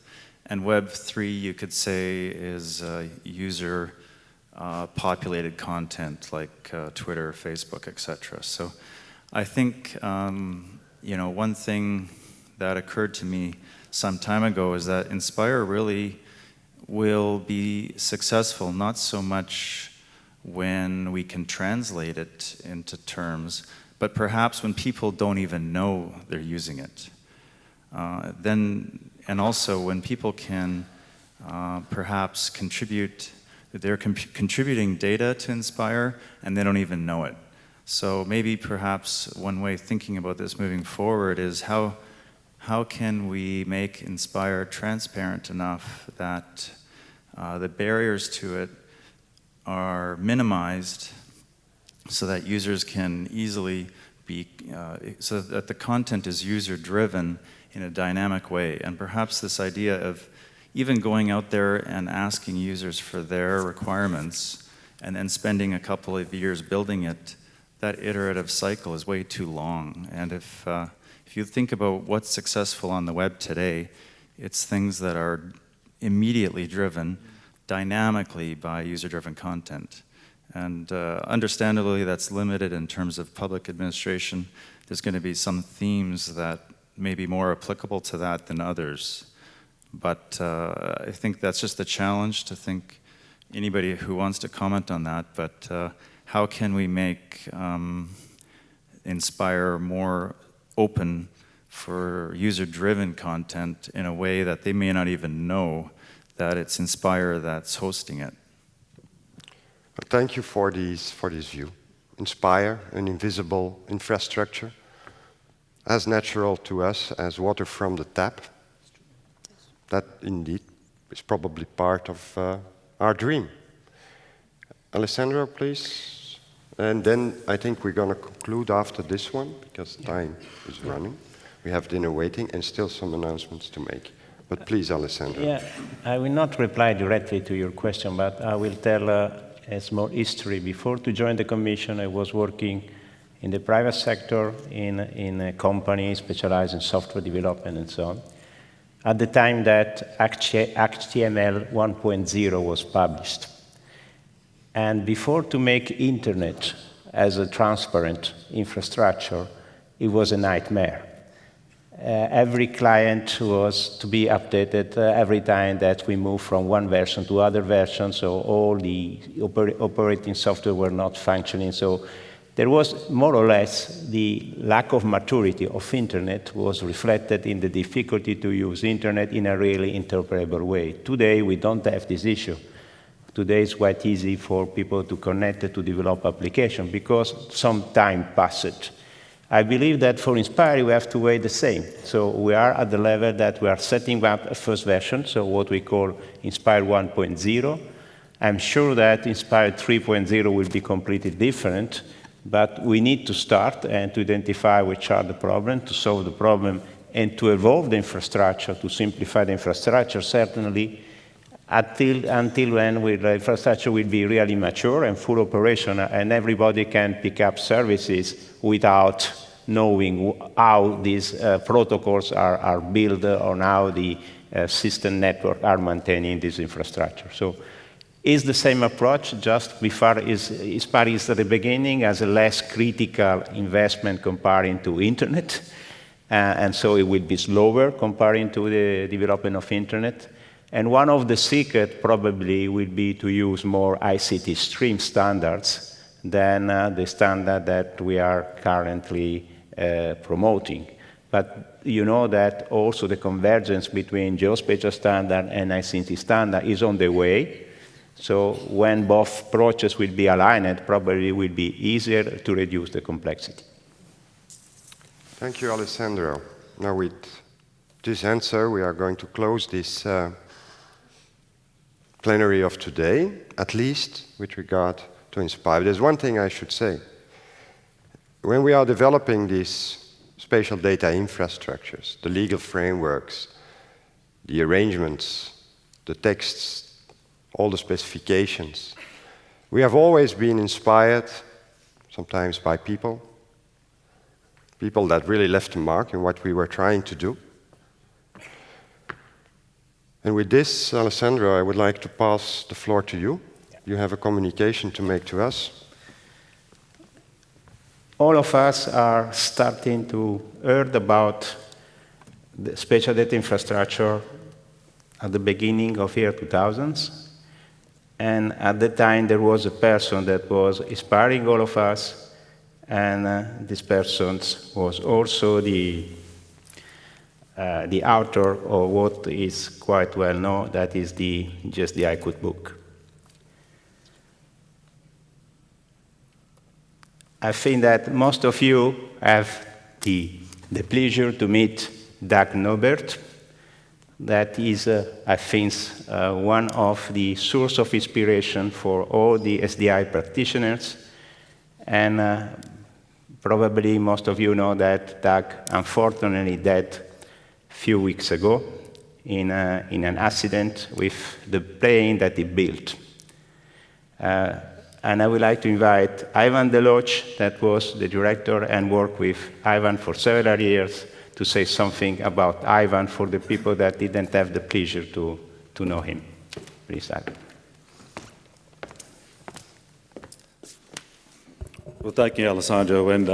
And Web 3, you could say, is user populated content like Twitter, Facebook, etc. So I think, one thing that occurred to me some time ago is that Inspire really will be successful, not so much when we can translate it into terms, but perhaps when people don't even know they're using it. And also when people can perhaps contribute, they're contributing data to Inspire and they don't even know it. So maybe perhaps one way of thinking about this moving forward is how can we make Inspire transparent enough that the barriers to it are minimized so that users can easily be, so that the content is user-driven in a dynamic way. And perhaps this idea of even going out there and asking users for their requirements and then spending a couple of years building it, that iterative cycle is way too long. And if you think about what's successful on the web today, it's things that are immediately driven dynamically by user-driven content. And understandably, that's limited in terms of public administration. There's going to be some themes that may be more applicable to that than others. But I think that's just a challenge to think anybody who wants to comment on that. But how can we make Inspire more open for user-driven content in a way that they may not even know that it's Inspire that's hosting it. Well, thank you for this view. Inspire, an invisible infrastructure, as natural to us as water from the tap. That indeed is probably part of our dream. Alessandro, please. And then I think we're going to conclude after this one, because time is running. We have dinner waiting and still some announcements to make. But please, Alessandro. Yeah, I will not reply directly to your question, but I will tell a small history. Before to join the Commission, I was working in the private sector in a company specialized in software development and so on. At the time that HTML 1.0 was published. And before to make internet as a transparent infrastructure, it was a nightmare. Every client was to be updated every time that we move from one version to other version, so all the operating software were not functioning. So there was more or less the lack of maturity of internet was reflected in the difficulty to use internet in a really interpretable way. Today, we don't have this issue. Today, it's quite easy for people to connect to develop applications because some time passed. I believe that for Inspire, we have to wait the same. So we are at the level that we are setting up a first version, so what we call Inspire 1.0. I'm sure that Inspire 3.0 will be completely different, but we need to start and to identify which are the problems, to solve the problem, and to evolve the infrastructure, to simplify the infrastructure, certainly, until when the infrastructure will be really mature and full operational, and everybody can pick up services without knowing how these protocols are built or how the system network are maintaining this infrastructure. So it's the same approach, just Inspire is at the beginning as a less critical investment comparing to internet, and so it will be slower comparing to the development of internet. And one of the secrets probably will be to use more ICT stream standards than the standard that we are currently promoting. But you know that also the convergence between geospatial standard and ICT standard is on the way. So when both approaches will be aligned, probably will be easier to reduce the complexity. Thank you, Alessandro. Now with this answer, we are going to close this plenary of today, at least with regard to Inspire. There's one thing I should say. When we are developing these spatial data infrastructures, the legal frameworks, the arrangements, the texts, all the specifications, we have always been inspired, sometimes by people that really left a mark in what we were trying to do. And with this, Alessandro, I would like to pass the floor to you. You have a communication to make to us. All of us are starting to hear about the spatial data infrastructure at the beginning of year 2000s. And at the time, there was a person that was inspiring all of us. And this person was also the author of what is quite well known, that is just the iQuid book. I think that most of you have the pleasure to meet Doug Nobert. That is, I think, one of the sources of inspiration for all the SDI practitioners. And probably most of you know that Doug unfortunately died few weeks ago in an accident with the plane that he built. And I would like to invite Ivan Deloach, that was the director and worked with Ivan for several years, to say something about Ivan for the people that didn't have the pleasure to know him. Please, Ivan. Well, thank you, Alessandro. And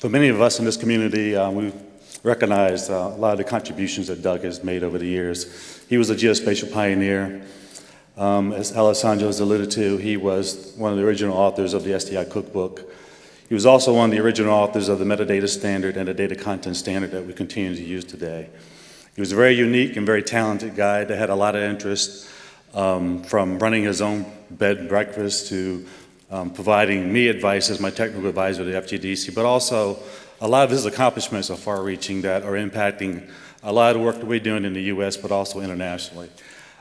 for many of us in this community, we recognize a lot of the contributions that Doug has made over the years. He was a geospatial pioneer. As Alessandro has alluded to, he was one of the original authors of the SDI cookbook. He was also one of the original authors of the metadata standard and the data content standard that we continue to use today. He was a very unique and very talented guy that had a lot of interest, from running his own bed and breakfast to providing me advice as my technical advisor to the FGDC, but also a lot of his accomplishments are far-reaching that are impacting a lot of the work that we're doing in the US, but also internationally.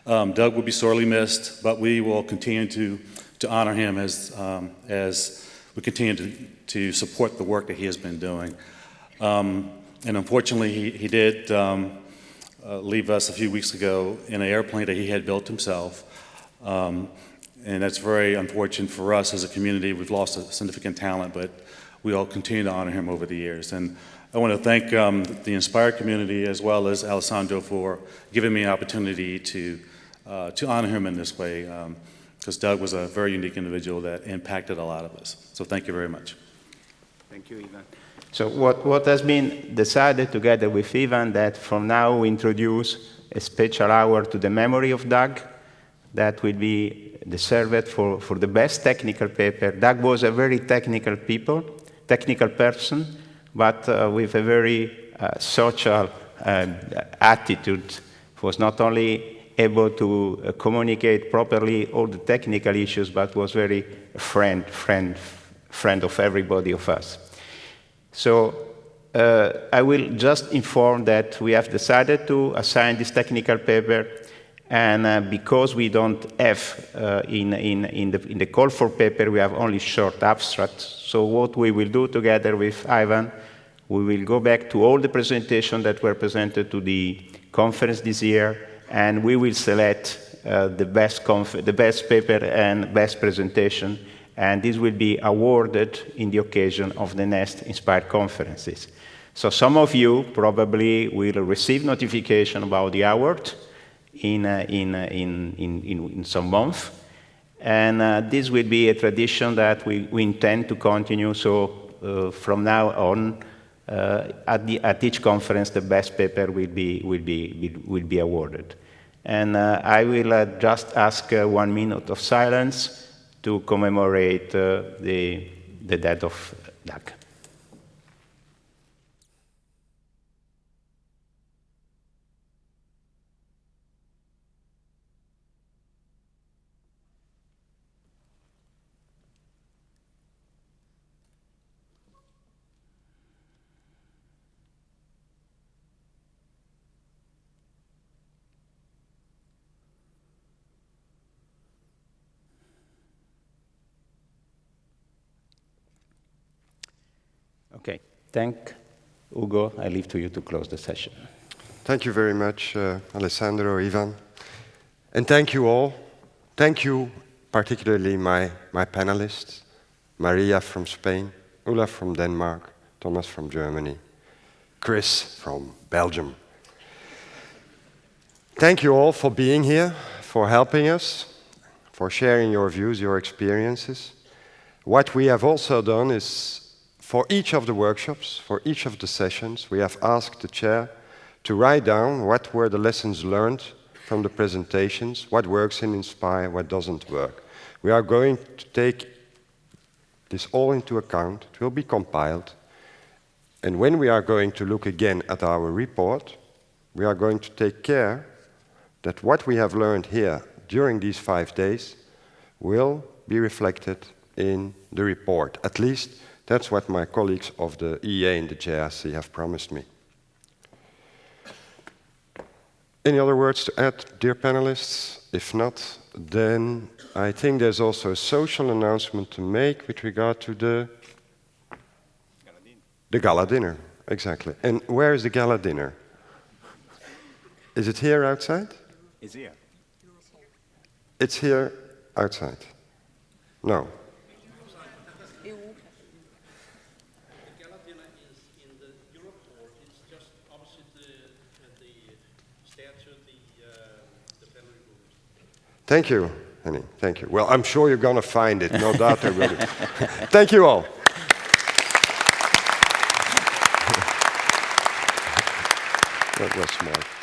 Doug will be sorely missed, but we will continue to honor him as we continue to support the work that he has been doing. And unfortunately, he did leave us a few weeks ago in an airplane that he had built himself. And that's very unfortunate for us as a community. We've lost a significant talent, but we all continue to honor him over the years. And I want to thank the Inspire community as well as Alessandro for giving me an opportunity to honor him in this way, because Doug was a very unique individual that impacted a lot of us. So thank you very much. Thank you, Ivan. So what has been decided together with Ivan, that from now we introduce a special hour to the memory of Doug that will be reserved for the best technical paper. Doug was a very technical person, but with a very social attitude. Was not only able to communicate properly all the technical issues, but was very friend of everybody of us. So I will just inform that we have decided to assign this technical paper, and because we don't have in the call for paper, we have only short abstracts. So what we will do together with Ivan, we will go back to all the presentations that were presented to the conference this year, and we will select the best paper and best presentation, and this will be awarded in the occasion of the next Inspire conferences. So some of you probably will receive notification about the award in some month, and this will be a tradition that we intend to continue. So from now on, at each conference, the best paper will be awarded. And I will just ask 1 minute of silence to commemorate the death of Doug. Okay, thank Hugo. I leave to you to close the session. Thank you very much, Alessandro, Ivan. And thank you all. Thank you particularly my panelists, Maria from Spain, Ulla from Denmark, Thomas from Germany, Chris from Belgium. Thank you all for being here, for helping us, for sharing your views, your experiences. What we have also done is, for each of the workshops, for each of the sessions, we have asked the chair to write down what were the lessons learned from the presentations, what works in Inspire, what doesn't work. We are going to take this all into account. It will be compiled. And when we are going to look again at our report, we are going to take care that what we have learned here during these 5 days will be reflected in the report. At least that's what my colleagues of the EA and the JRC have promised me. Any other words to add, dear panelists? If not, then I think there's also a social announcement to make with regard to the gala dinner. Exactly. And where is the gala dinner? Is it here outside? It's here. It's here outside. No. Thank you, Henning. Thank you. Well, I'm sure you're going to find it. No doubt I will. Thank you all. That was smart.